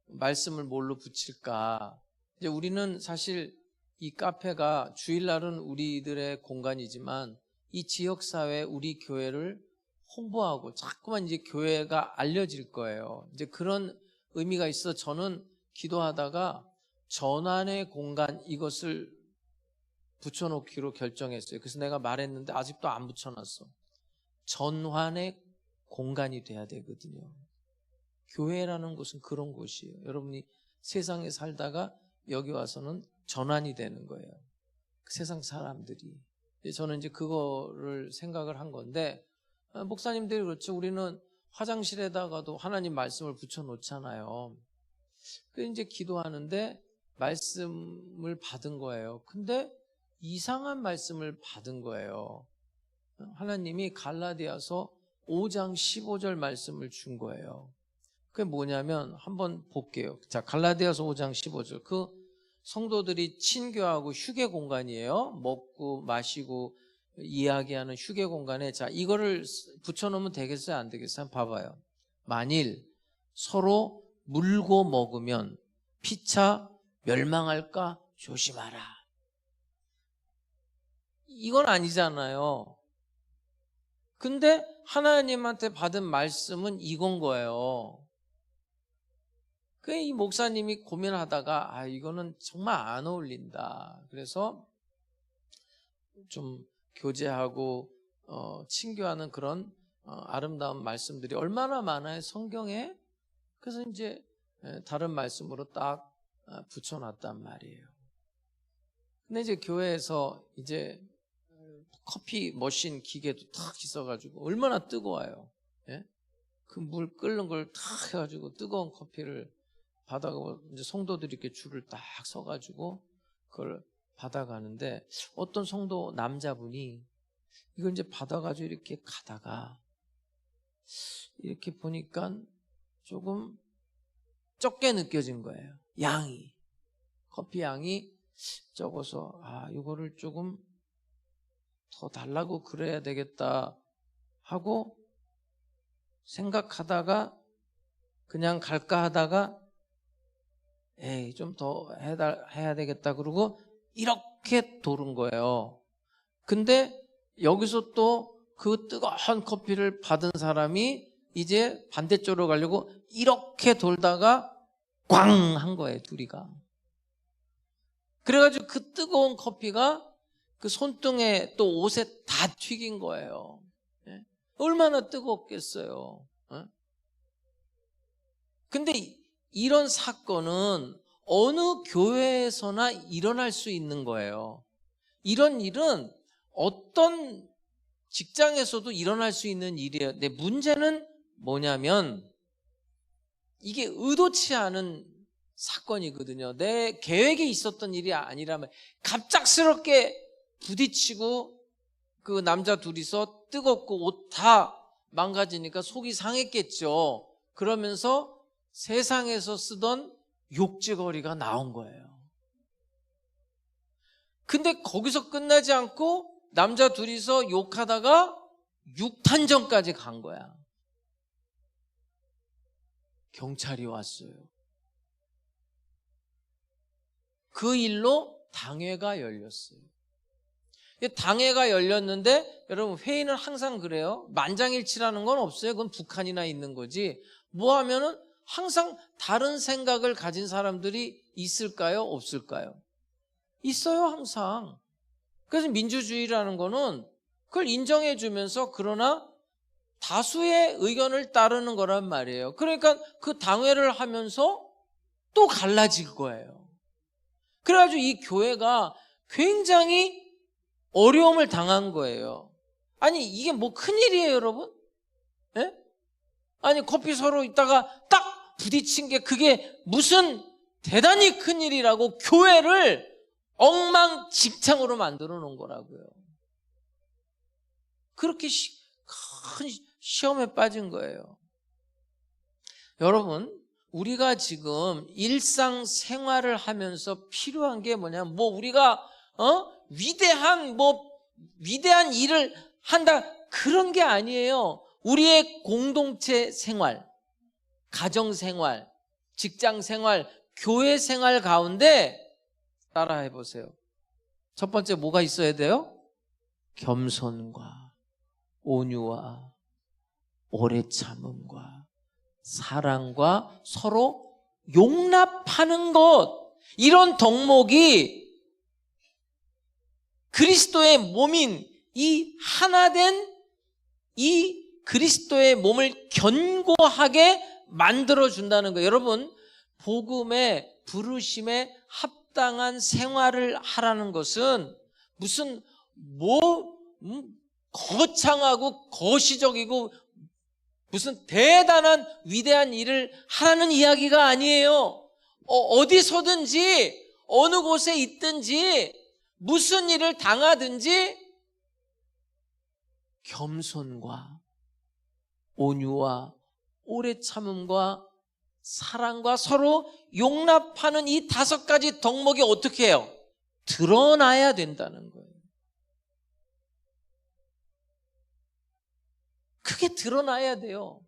말씀을 뭘로 붙일까? 이제 우리는 사실 이 카페가 주일날은 우리들의 공간이지만 이 지역사회 우리 교회를 홍보하고 자꾸만 이제 교회가 알려질 거예요. 이제 그런 의미가 있어 저는 기도하다가 전환의 공간 이것을 붙여놓기로 결정했어요. 그래서 내가 말했는데 아직도 안 붙여놨어. 전환의 공간이 돼야 되거든요. 교회라는 곳은 그런 곳이에요. 여러분이 세상에 살다가 여기 와서는 전환이 되는 거예요. 세상 사람들이. 저는 이제 그거를 생각을 한 건데 목사님들이 그렇죠. 우리는 화장실에다가도 하나님 말씀을 붙여놓잖아요. 그래서 이제 기도하는데 말씀을 받은 거예요. 근데 이상한 말씀을 받은 거예요. 하나님이 갈라디아서 5장 15절 말씀을 준 거예요. 그게 뭐냐면 한번 볼게요. 자, 갈라디아서 5장 15절. 그 성도들이 친교하고 휴게 공간이에요. 먹고 마시고 이야기하는 휴게 공간에 자, 이거를 붙여놓으면 되겠어요? 안 되겠어요? 한번 봐봐요. 만일 서로 물고 먹으면 피차 멸망할까 조심하라. 이건 아니잖아요. 근데 하나님한테 받은 말씀은 이건 거예요. 이 목사님이 고민하다가 이거는 정말 안 어울린다. 그래서 좀 교제하고 친교하는 그런 아름다운 말씀들이 얼마나 많아요, 성경에. 그래서 이제 다른 말씀으로 딱 붙여놨단 말이에요. 근데 이제 교회에서 이제 커피 머신 기계도 탁 있어가지고 얼마나 뜨거워요. 예? 그 물 끓는 걸 탁 해가지고 뜨거운 커피를 받아가고 이제 성도들이 이렇게 줄을 딱 서가지고 그걸 받아가는데 어떤 성도 남자분이 이걸 이제 받아가지고 이렇게 가다가 이렇게 보니까 조금 적게 느껴진 거예요. 양이. 커피 양이 적어서 이거를 조금 더 달라고 그래야 되겠다 하고 생각하다가 그냥 갈까 하다가 좀 더 해야 되겠다 그러고 이렇게 돌은 거예요. 근데 여기서 또 그 뜨거운 커피를 받은 사람이 이제 반대쪽으로 가려고 이렇게 돌다가 꽝 한 거예요, 둘이가. 그래가지고 그 뜨거운 커피가 그 손등에 또 옷에 다 튀긴 거예요. 예? 얼마나 뜨겁겠어요. 예? 근데 이런 사건은 어느 교회에서나 일어날 수 있는 거예요. 이런 일은 어떤 직장에서도 일어날 수 있는 일이에요. 근데 문제는 뭐냐면 이게 의도치 않은 사건이거든요. 내 계획에 있었던 일이 아니라면 갑작스럽게 부딪히고 그 남자 둘이서 뜨겁고 옷 다 망가지니까 속이 상했겠죠. 그러면서 세상에서 쓰던 욕지거리가 나온 거예요. 근데 거기서 끝나지 않고 남자 둘이서 욕하다가 육탄전까지 간 거야. 경찰이 왔어요. 그 일로 당회가 열렸어요. 당회가 열렸는데 여러분 회의는 항상 그래요. 만장일치라는 건 없어요. 그건 북한이나 있는 거지. 뭐 하면은 항상 다른 생각을 가진 사람들이 있을까요? 없을까요? 있어요, 항상. 그래서 민주주의라는 거는 그걸 인정해 주면서 그러나 다수의 의견을 따르는 거란 말이에요. 그러니까 그 당회를 하면서 또 갈라질 거예요. 그래가지고 이 교회가 굉장히 어려움을 당한 거예요. 아니 이게 뭐 큰일이에요, 여러분? 예? 아니 커피 서로 있다가 딱 부딪힌 게 그게 무슨 대단히 큰일이라고 교회를 엉망진창으로 만들어 놓은 거라고요. 그렇게 큰 시험에 빠진 거예요. 여러분, 우리가 지금 일상생활을 하면서 필요한 게 뭐냐면 우리가 위대한 일을 한다 그런 게 아니에요. 우리의 공동체 생활, 가정 생활, 직장 생활, 교회 생활 가운데 따라해 보세요. 첫 번째 뭐가 있어야 돼요? 겸손과 온유와 오래 참음과 사랑과 서로 용납하는 것, 이런 덕목이 그리스도의 몸인 이 하나된 이 그리스도의 몸을 견고하게 만들어준다는 거예요. 여러분, 복음의 부르심에 합당한 생활을 하라는 것은 무슨 거창하고 거시적이고 무슨 대단한 위대한 일을 하라는 이야기가 아니에요. 어디서든지 어느 곳에 있든지 무슨 일을 당하든지 겸손과 온유와 오래 참음과 사랑과 서로 용납하는 이 5가지 덕목이 어떻게 해요? 드러나야 된다는 거예요. 그게 드러나야 돼요.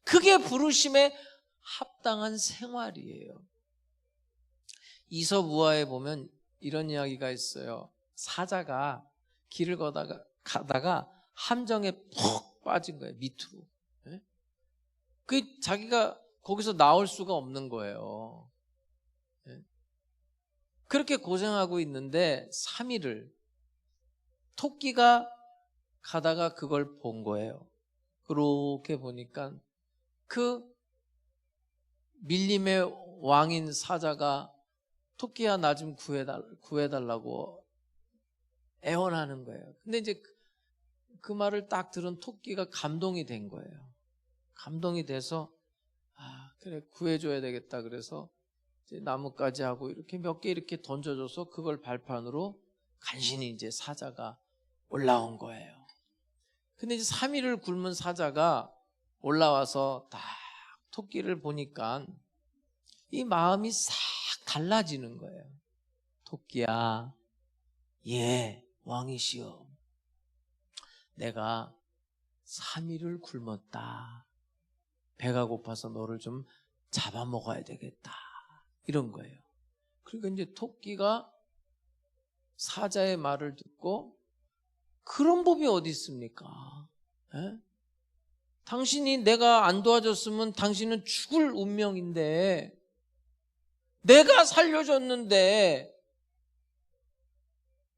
그게 부르심에 합당한 생활이에요. 이솝우화에 보면 이런 이야기가 있어요. 사자가 길을 가다가 함정에 푹 빠진 거예요. 밑으로. 그 자기가 거기서 나올 수가 없는 거예요. 그렇게 고생하고 있는데 3일을 토끼가 가다가 그걸 본 거예요. 그렇게 보니까 그 밀림의 왕인 사자가 토끼야 나 좀 구해달라고 애원하는 거예요. 근데 이제 그 말을 딱 들은 토끼가 감동이 된 거예요. 감동이 돼서 그래 구해줘야 되겠다. 그래서 이제 나뭇가지 하고 이렇게 몇 개 이렇게 던져줘서 그걸 발판으로 간신히 이제 사자가 올라온 거예요. 근데 이제 3일을 굶은 사자가 올라와서 딱 토끼를 보니까 이 마음이 싹 달라지는 거예요. 토끼야, 예, 왕이시여. 내가 3일을 굶었다. 배가 고파서 너를 좀 잡아먹어야 되겠다. 이런 거예요. 그러니까 이제 토끼가 사자의 말을 듣고 그런 법이 어디 있습니까? 에? 당신이 내가 안 도와줬으면 당신은 죽을 운명인데 내가 살려줬는데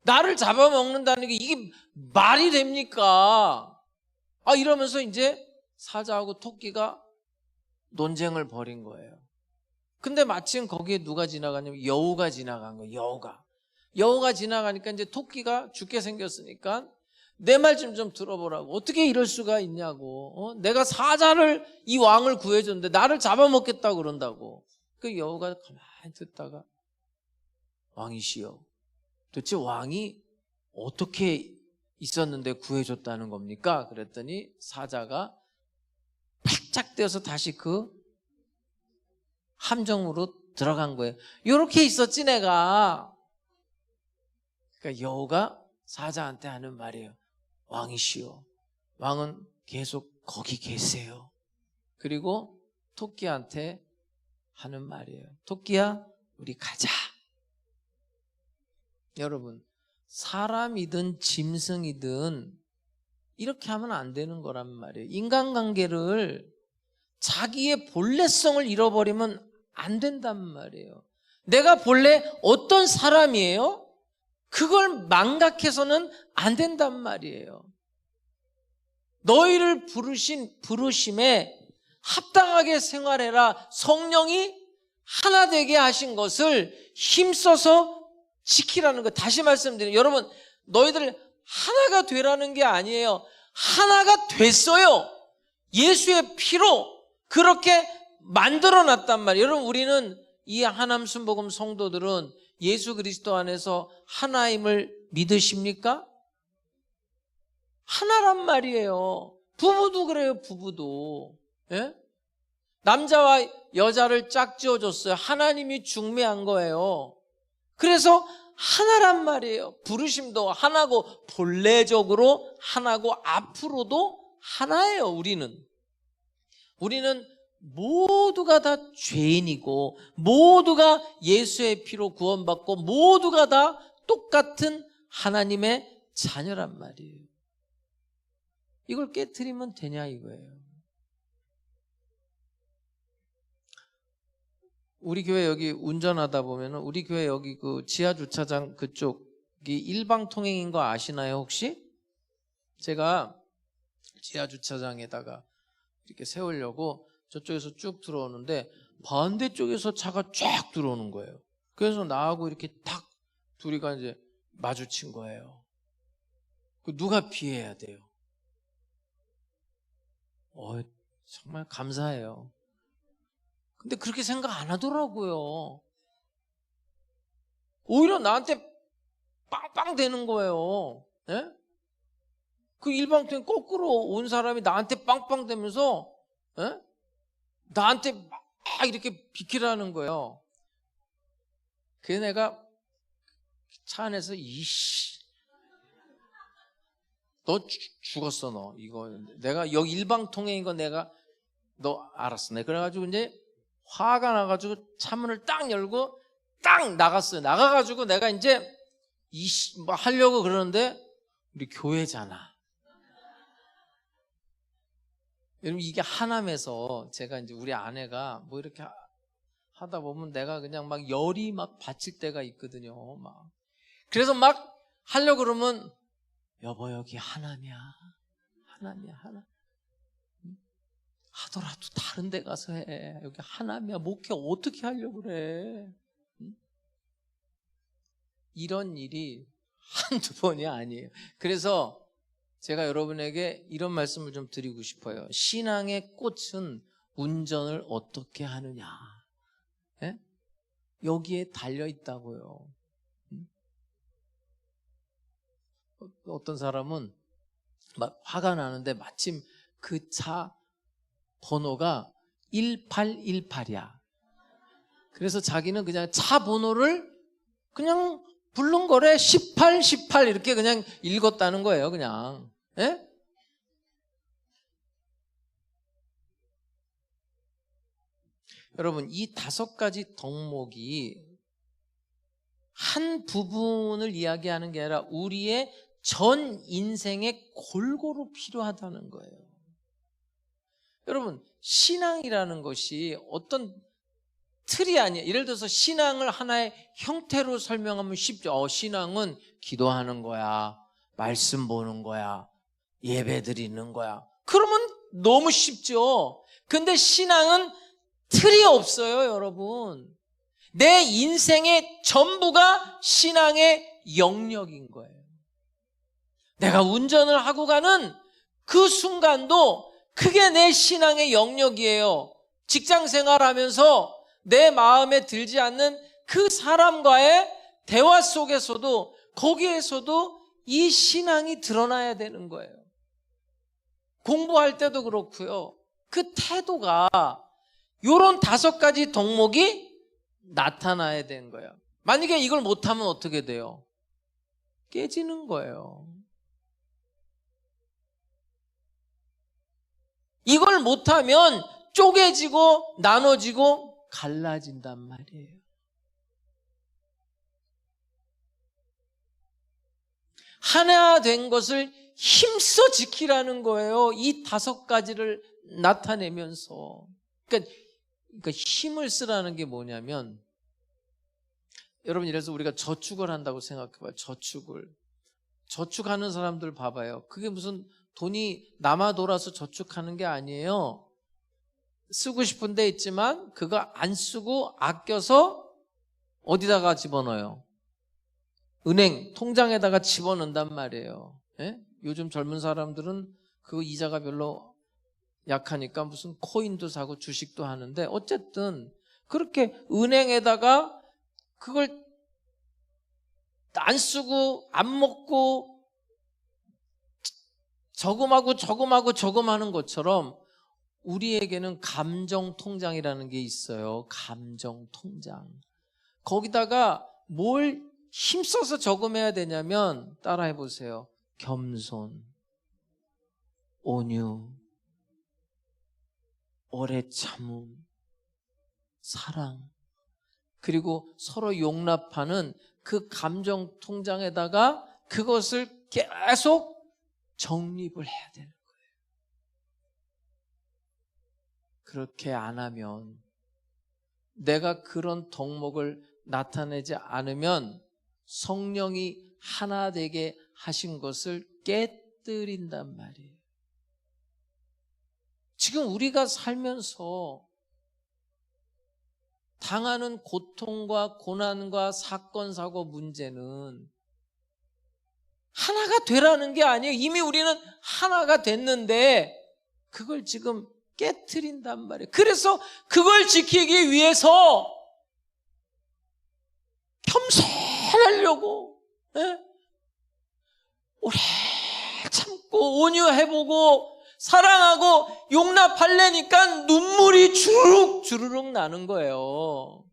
나를 잡아먹는다는 게 이게 말이 됩니까? 이러면서 이제 사자하고 토끼가 논쟁을 벌인 거예요. 근데 마침 거기에 누가 지나가냐면 여우가 지나간 거예요. 여우가 지나가니까 이제 토끼가 죽게 생겼으니까 내 말 좀 들어보라고. 어떻게 이럴 수가 있냐고. 내가 사자를 이 왕을 구해줬는데 나를 잡아먹겠다고 그런다고. 그 여우가 가만히 듣다가 왕이시여, 도대체 왕이 어떻게 있었는데 구해줬다는 겁니까? 그랬더니 사자가 팔짝 떼어서 다시 그 함정으로 들어간 거예요. 이렇게 있었지 내가. 그러니까 여우가 사자한테 하는 말이에요. 왕이시여, 왕은 계속 거기 계세요. 그리고 토끼한테 하는 말이에요. 토끼야, 우리 가자. 여러분, 사람이든 짐승이든 이렇게 하면 안 되는 거란 말이에요. 인간관계를 자기의 본래성을 잃어버리면 안 된단 말이에요. 내가 본래 어떤 사람이에요? 그걸 망각해서는 안 된단 말이에요. 너희를 부르신 부르심에 합당하게 생활해라. 성령이 하나 되게 하신 것을 힘써서 지키라는 거. 다시 말씀드려요. 여러분, 너희들 하나가 되라는 게 아니에요. 하나가 됐어요. 예수의 피로 그렇게 만들어 놨단 말이에요. 여러분, 우리는 이 하남 순복음 성도들은 예수 그리스도 안에서 하나임을 믿으십니까? 하나란 말이에요. 부부도 그래요. 부부도. 예? 남자와 여자를 짝지어줬어요. 하나님이 중매한 거예요. 그래서 하나란 말이에요. 부르심도 하나고 본래적으로 하나고 앞으로도 하나예요. 우리는 모두가 다 죄인이고 모두가 예수의 피로 구원받고 모두가 다 똑같은 하나님의 자녀란 말이에요. 이걸 깨트리면 되냐 이거예요. 우리 교회 여기 운전하다 보면은 우리 교회 여기 그 지하 주차장 그쪽이 일방통행인 거 아시나요 혹시? 제가 지하 주차장에다가 이렇게 세우려고 저쪽에서 쭉 들어오는데 반대쪽에서 차가 쫙 들어오는 거예요. 그래서 나하고 이렇게 딱 둘이가 이제 마주친 거예요. 누가 피해야 돼요? 정말 감사해요. 근데 그렇게 생각 안 하더라고요. 오히려 나한테 빵빵 대는 거예요. 예? 그 일방통행 거꾸로 온 사람이 나한테 빵빵 대면서 예? 나한테 막 이렇게 비키라는 거예요. 그래서 내가 차 안에서 너 죽었어 너 이거 내가 여기 일방통행인 거 내가 너 알았어. 내가 그래가지고 이제 화가 나가지고 차문을 딱 열고 딱 나갔어요. 나가가지고 내가 이제 뭐 하려고 그러는데 우리 교회잖아. 여러분 이게 하남에서 제가 이제 우리 아내가 뭐 이렇게 하다 보면 내가 그냥 막 열이 막 받칠 때가 있거든요. 막 그래서 막 하려고 그러면 여보 여기 하남이야. 하남. 하더라도 다른 데 가서 해. 여기 하남이야. 목회 어떻게 하려고 그래. 이런 일이 한두 번이 아니에요. 그래서 제가 여러분에게 이런 말씀을 좀 드리고 싶어요. 신앙의 꽃은 운전을 어떻게 하느냐. 예? 여기에 달려 있다고요. 어떤 사람은 막 화가 나는데 마침 그 차 번호가 1818이야. 그래서 자기는 그냥 차 번호를 그냥 부른 거래. 18 이렇게 그냥 읽었다는 거예요. 그냥. 예? 여러분 이 5가지 덕목이 한 부분을 이야기하는 게 아니라 우리의 전 인생에 골고루 필요하다는 거예요. 여러분 신앙이라는 것이 어떤 틀이 아니에요. 예를 들어서 신앙을 하나의 형태로 설명하면 쉽죠. 신앙은 기도하는 거야, 말씀 보는 거야, 예배 드리는 거야. 그러면 너무 쉽죠. 근데 신앙은 틀이 없어요, 여러분. 내 인생의 전부가 신앙의 영역인 거예요. 내가 운전을 하고 가는 그 순간도 그게 내 신앙의 영역이에요. 직장 생활하면서 내 마음에 들지 않는 그 사람과의 대화 속에서도 거기에서도 이 신앙이 드러나야 되는 거예요. 공부할 때도 그렇고요. 그 태도가 이런 5가지 덕목이 나타나야 되는 거예요. 만약에 이걸 못하면 어떻게 돼요? 깨지는 거예요. 이걸 못하면 쪼개지고 나눠지고 갈라진단 말이에요. 하나 된 것을 힘써 지키라는 거예요. 이 5가지를 나타내면서. 그러니까 힘을 쓰라는 게 뭐냐면, 여러분 이래서 우리가 저축을 한다고 생각해봐요. 저축하는 사람들 봐봐요. 그게 무슨 돈이 남아 돌아서 저축하는 게 아니에요. 쓰고 싶은 데 있지만 그거 안 쓰고 아껴서 어디다가 집어넣어요? 은행 통장에다가 집어넣는단 말이에요. 예? 요즘 젊은 사람들은 그 이자가 별로 약하니까 무슨 코인도 사고 주식도 하는데, 어쨌든 그렇게 은행에다가 그걸 안 쓰고 안 먹고 저금하는 것처럼 우리에게는 감정 통장이라는 게 있어요. 감정 통장. 거기다가 뭘 힘써서 저금해야 되냐면, 따라해 보세요. 겸손, 온유, 오래 참음, 사랑, 그리고 서로 용납하는 그 감정 통장에다가 그것을 계속 정립을 해야 되는 거예요. 그렇게 안 하면, 내가 그런 덕목을 나타내지 않으면 성령이 하나 되게 하신 것을 깨뜨린단 말이에요. 지금 우리가 살면서 당하는 고통과 고난과 사건, 사고 문제는 하나가 되라는 게 아니에요. 이미 우리는 하나가 됐는데 그걸 지금 깨트린단 말이에요. 그래서 그걸 지키기 위해서 겸손하려고, 오래 참고 온유해보고 사랑하고 용납하려니까 눈물이 주르륵 나는 거예요.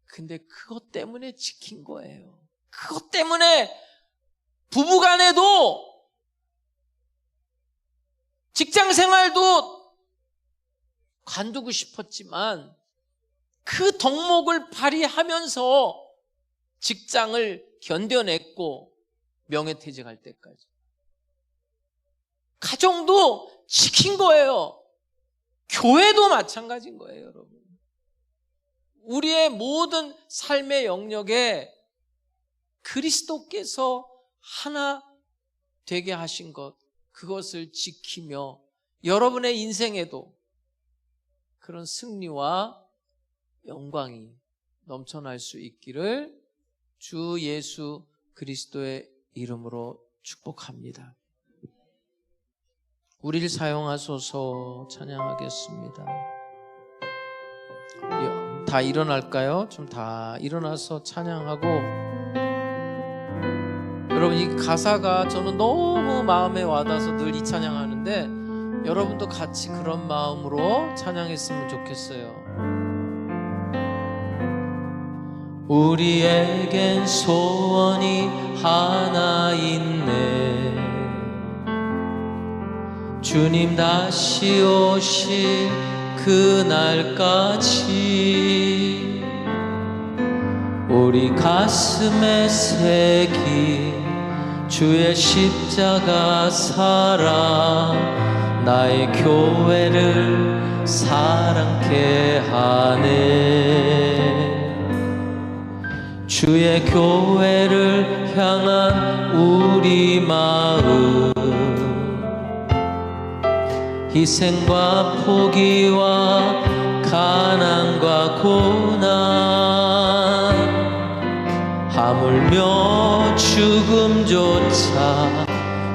근데 그것 때문에 지킨 거예요. 그것 때문에 부부간에도, 직장 생활도 관두고 싶었지만 그 덕목을 발휘하면서 직장을 견뎌냈고 명예퇴직할 때까지. 가정도 지킨 거예요. 교회도 마찬가지인 거예요, 여러분. 우리의 모든 삶의 영역에 그리스도께서 하나 되게 하신 것, 그것을 지키며 여러분의 인생에도 그런 승리와 영광이 넘쳐날 수 있기를 주 예수 그리스도의 이름으로 축복합니다. 우리를 사용하소서. 찬양하겠습니다. 다 일어날까요? 좀 다 일어나서 찬양하고, 여러분 이 가사가 저는 너무 마음에 와닿아서 늘 이 찬양하는데 여러분도 같이 그런 마음으로 찬양했으면 좋겠어요. 우리에겐 소원이 하나 있네. 주님 다시 오실 그날까지 우리 가슴에 새긴 주의 십자가 사랑, 나의 교회를 사랑케 하네. 주의 교회를 향한 우리 마음, 희생과 포기와 가난과 고난, 하물며 죽음조차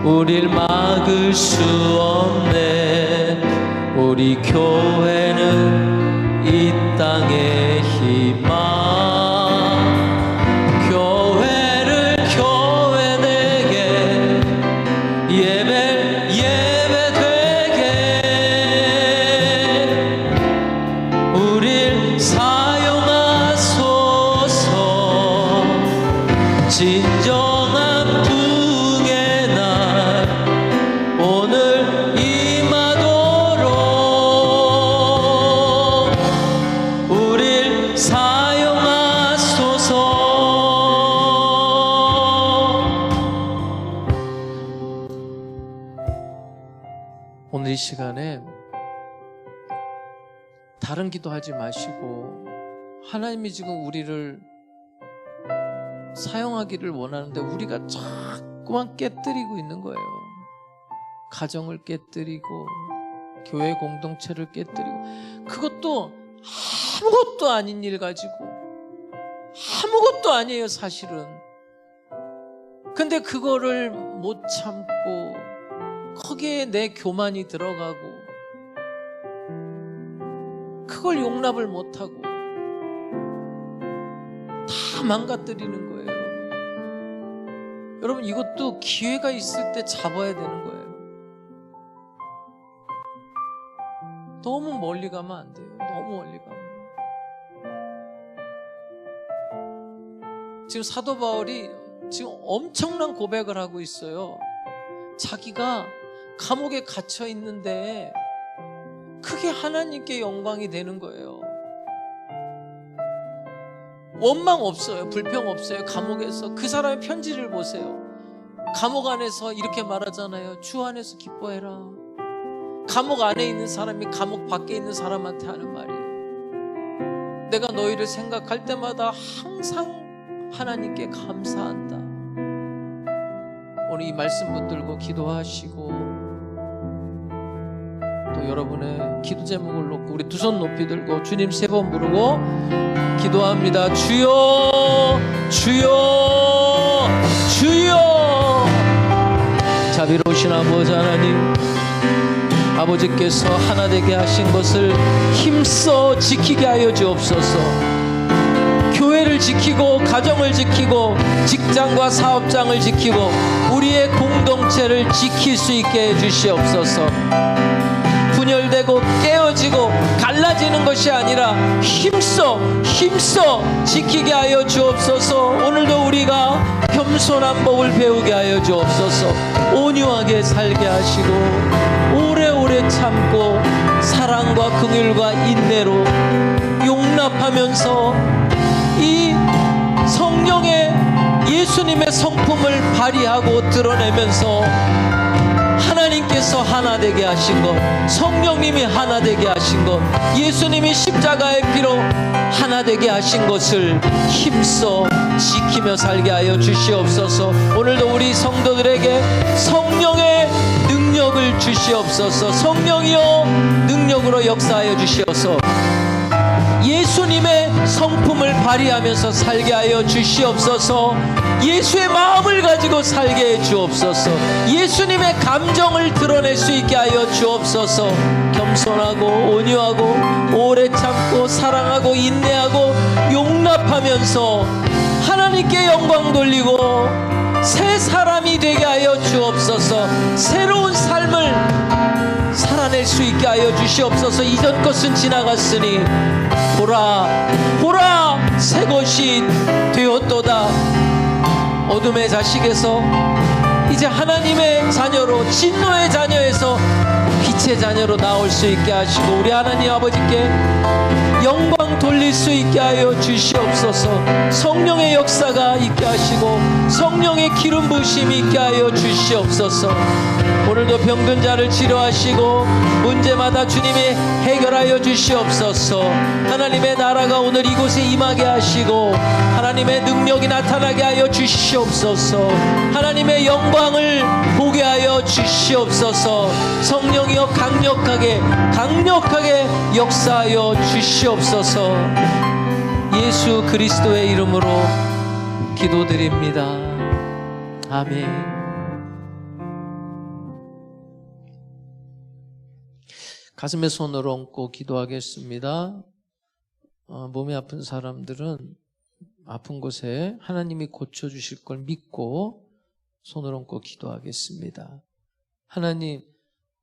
우릴 막을 수 없네. 우리 교회는 이 땅의 희망, 교회를 교회되게 예배되게 우릴 사용하소서. 진정한 부흥의 날 오늘 임하도록 우릴 사용하소서. 오늘 이 시간에 다른 기도하지 마시고 하나님이 지금 우리를 사용하기를 원하는데 우리가 자꾸만 깨뜨리고 있는 거예요. 가정을 깨뜨리고 교회 공동체를 깨뜨리고, 그것도 아무것도 아닌 일 가지고 아무것도 아니에요 사실은. 근데 그거를 못 참고 거기에 내 교만이 들어가고 그걸 용납을 못하고 다 망가뜨리는 거예요. 여러분 이것도 기회가 있을 때 잡아야 되는 거예요. 너무 멀리 가면 안 돼요. 너무 멀리 가면. 지금 사도 바울이 지금 엄청난 고백을 하고 있어요. 자기가 감옥에 갇혀 있는데 그게 하나님께 영광이 되는 거예요. 원망 없어요. 불평 없어요. 감옥에서 그 사람의 편지를 보세요. 감옥 안에서 이렇게 말하잖아요. 주 안에서 기뻐해라. 감옥 안에 있는 사람이 감옥 밖에 있는 사람한테 하는 말이에요. 내가 너희를 생각할 때마다 항상 하나님께 감사한다. 오늘 이 말씀 붙들고 기도하시고, 또 여러분의 기도 제목을 놓고 우리 두 손 높이 들고 주님 3번 부르고 기도합니다. 주여 주여 주여. 자비로우신 아버지 하나님, 아버지께서 하나 되게 하신 것을 힘써 지키게 하여 주옵소서. 교회를 지키고 가정을 지키고 직장과 사업장을 지키고 우리의 공동체를 지킬 수 있게 해 주시옵소서. 분열되고 깨어지고 갈라지는 것이 아니라 힘써 지키게 하여 주옵소서. 오늘도 우리가 겸손한 법을 배우게 하여 주옵소서. 온유하게 살게 하시고 오래오래 참고 사랑과 긍휼과 인내로 용납하면서 이 성령의 예수님의 성품을 발휘하고 드러내면서 하나님께서 하나 되게 하신 것, 성령님이 하나 되게 하신 것, 예수님이 십자가의 피로 하나 되게 하신 것을 힘써 지키며 살게 하여 주시옵소서. 오늘도 우리 성도들에게 성령의 능력을 주시옵소서. 성령이여 능력으로 역사하여 주시옵소서. 예수님의 성품을 발휘하면서 살게 하여 주시옵소서. 예수의 마음을 가지고 살게 해 주옵소서. 예수님의 감정을 드러낼 수 있게 하여 주옵소서. 겸손하고 온유하고 오래 참고 사랑하고 인내하고 용납하면서 하나님께 영광 돌리고 새 사람이 되게 하여 주옵소서. 새로운 삶을 살아낼 수 있게 하여 주시옵소서. 이전 것은 지나갔으니 보라 보라 새 것이 되었도다. 어둠의 자식에서 이제 하나님의 자녀로, 진노의 자녀에서 빛의 자녀로 나올 수 있게 하시고 우리 하나님 아버지께 영광 돌릴 수 있게 하여 주시옵소서. 성령의 역사가 있게 하시고 성령의 기름 부으심이 있게 하여 주시옵소서. 오늘도 병든 자를 치료하시고 문제마다 주님이 해결하여 주시옵소서. 하나님의 나라가 오늘 이곳에 임하게 하시고 하나님의 능력이 나타나게 하여 주시옵소서. 하나님의 영광을 보게 하여 주시옵소서. 성령이여 강력하게 역사하여 주시옵소서. 예수 그리스도의 이름으로 기도드립니다. 아멘. 가슴에 손을 얹고 기도하겠습니다. 몸이 아픈 사람들은 아픈 곳에 하나님이 고쳐주실 걸 믿고 손을 얹고 기도하겠습니다.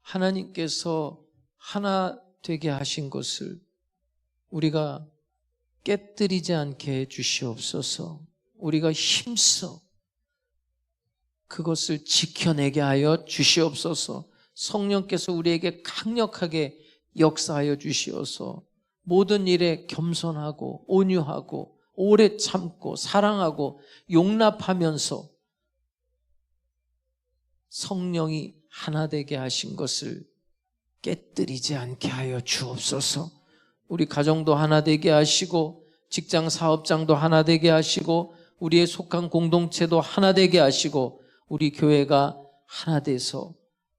하나님께서 하나 되게 하신 것을 우리가 깨뜨리지 않게 해 주시옵소서. 우리가 힘써 그것을 지켜내게 하여 주시옵소서. 성령께서 우리에게 강력하게 역사하여 주시어서 모든 일에 겸손하고 온유하고 오래 참고 사랑하고 용납하면서 성령이 하나 되게 하신 것을 깨뜨리지 않게 하여 주옵소서. 우리 가정도 하나 되게 하시고 직장 사업장도 하나 되게 하시고 우리의 속한 공동체도 하나 되게 하시고 우리 교회가 하나 돼서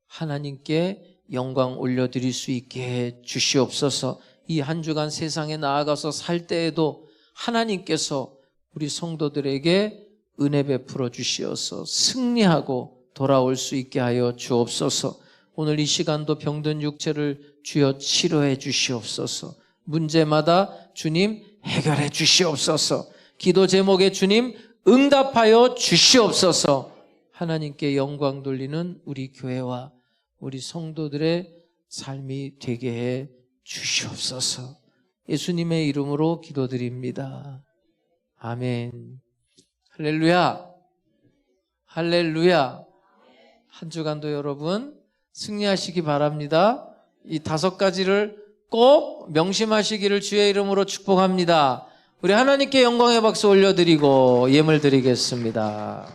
하나님께 영광 올려드릴 수 있게 해 주시옵소서. 이 한 주간 세상에 나아가서 살 때에도 하나님께서 우리 성도들에게 은혜 베풀어 주시어서 승리하고 돌아올 수 있게 하여 주옵소서. 오늘 이 시간도 병든 육체를 주여 치료해 주시옵소서. 문제마다 주님 해결해 주시옵소서. 기도 제목에 주님 응답하여 주시옵소서. 하나님께 영광 돌리는 우리 교회와 우리 성도들의 삶이 되게 해 주시옵소서. 예수님의 이름으로 기도드립니다. 아멘. 할렐루야. 할렐루야. 한 주간도 여러분 승리하시기 바랍니다. 이 5가지를 꼭 명심하시기를 주의 이름으로 축복합니다. 우리 하나님께 영광의 박수 올려드리고 예물 드리겠습니다.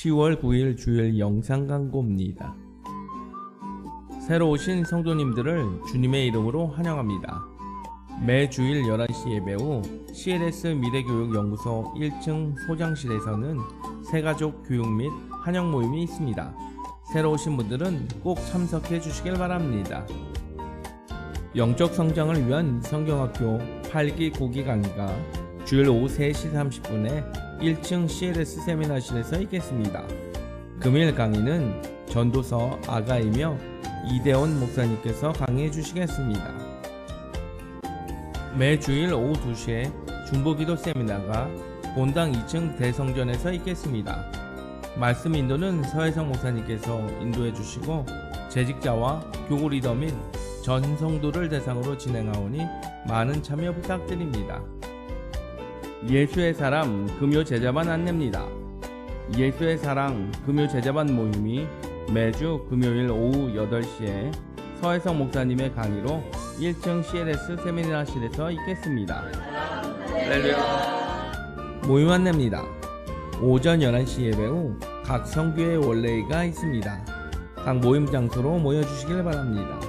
10월 9일 주일 영상 광고입니다. 새로 오신 성도님들을 주님의 이름으로 환영합니다. 매 주일 11시 예배 후 CLS 미래교육연구소 1층 소장실에서는 새가족 교육 및 환영 모임이 있습니다. 새로 오신 분들은 꼭 참석해 주시길 바랍니다. 영적 성장을 위한 성경학교 8기 9기 강의가 주일 오후 3시 30분에 1층 CLS 세미나실에서 있겠습니다. 금일 강의는 전도서 아가이며 이대원 목사님께서 강의해 주시겠습니다. 매 주일 오후 2시에 중보기도 세미나가 본당 2층 대성전에서 있겠습니다. 말씀 인도는 서혜성 목사님께서 인도해 주시고 재직자와 교구 리더 및 전 성도를 대상으로 진행하오니 많은 참여 부탁드립니다. 예수의 사람 금요 제자반 안내입니다. 예수의 사랑 금요 제자반 모임이 매주 금요일 오후 8시에 서혜성 목사님의 강의로 1층 CLS 세미나실에서 있겠습니다. 모임 안내입니다. 오전 11시 예배 후 각 성교회 원래회가 있습니다. 각 모임 장소로 모여주시길 바랍니다.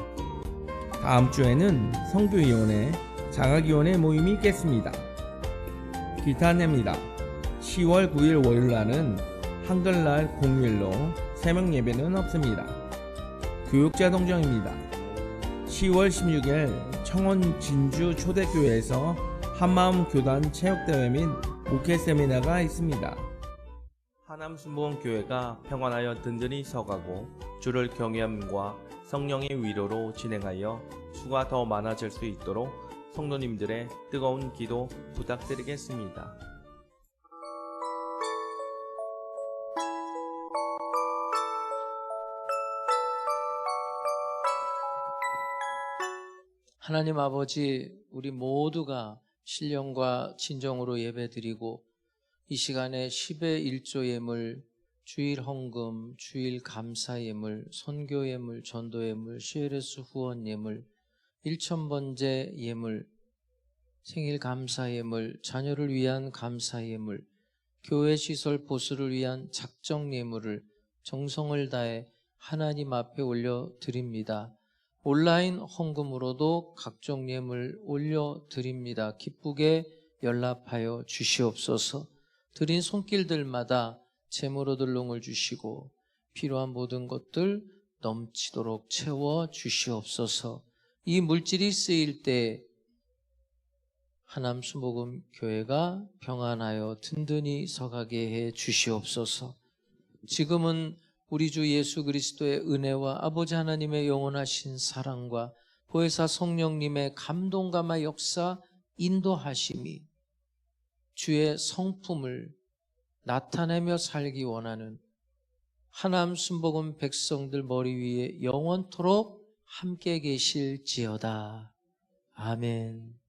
다음 주에는 성교위원회, 장학위원회 모임이 있겠습니다. 기타 안내입니다. 10월 9일 월요일날은 한글날 공휴일로 새벽 예배는 없습니다. 교육자 동정입니다. 10월 16일 청원 진주 초대교회에서 한마음 교단 체육대회 및 목회 세미나가 있습니다. 하남순복음교회가 평안하여 든든히 서가고 주를 경외함과 성령의 위로로 진행하여 수가 더 많아질 수 있도록 성도님들의 뜨거운 기도 부탁드리겠습니다. 하나님 아버지, 우리 모두가 신령과 진정으로 예배드리고 이 시간에 10의 1조 예물, 주일 헌금, 주일 감사 예물, 선교 예물, 전도 예물, CLS 후원 예물, 1,000번제 예물, 생일 감사 예물, 자녀를 위한 감사 예물, 교회 시설 보수를 위한 작정 예물을 정성을 다해 하나님 앞에 올려드립니다. 온라인 헌금으로도 각종 예물 올려드립니다. 기쁘게 연락하여 주시옵소서. 드린 손길들마다 재물로 들롱을 주시고 필요한 모든 것들 넘치도록 채워 주시옵소서. 이 물질이 쓰일 때 하남순복음 교회가 평안하여 든든히 서가게 해 주시옵소서. 지금은 우리 주 예수 그리스도의 은혜와 아버지 하나님의 영원하신 사랑과 보혜사 성령님의 감동감화 역사 인도하심이 주의 성품을 나타내며 살기 원하는 하남순복음 백성들 머리 위에 영원토록 함께 계실지어다. 아멘.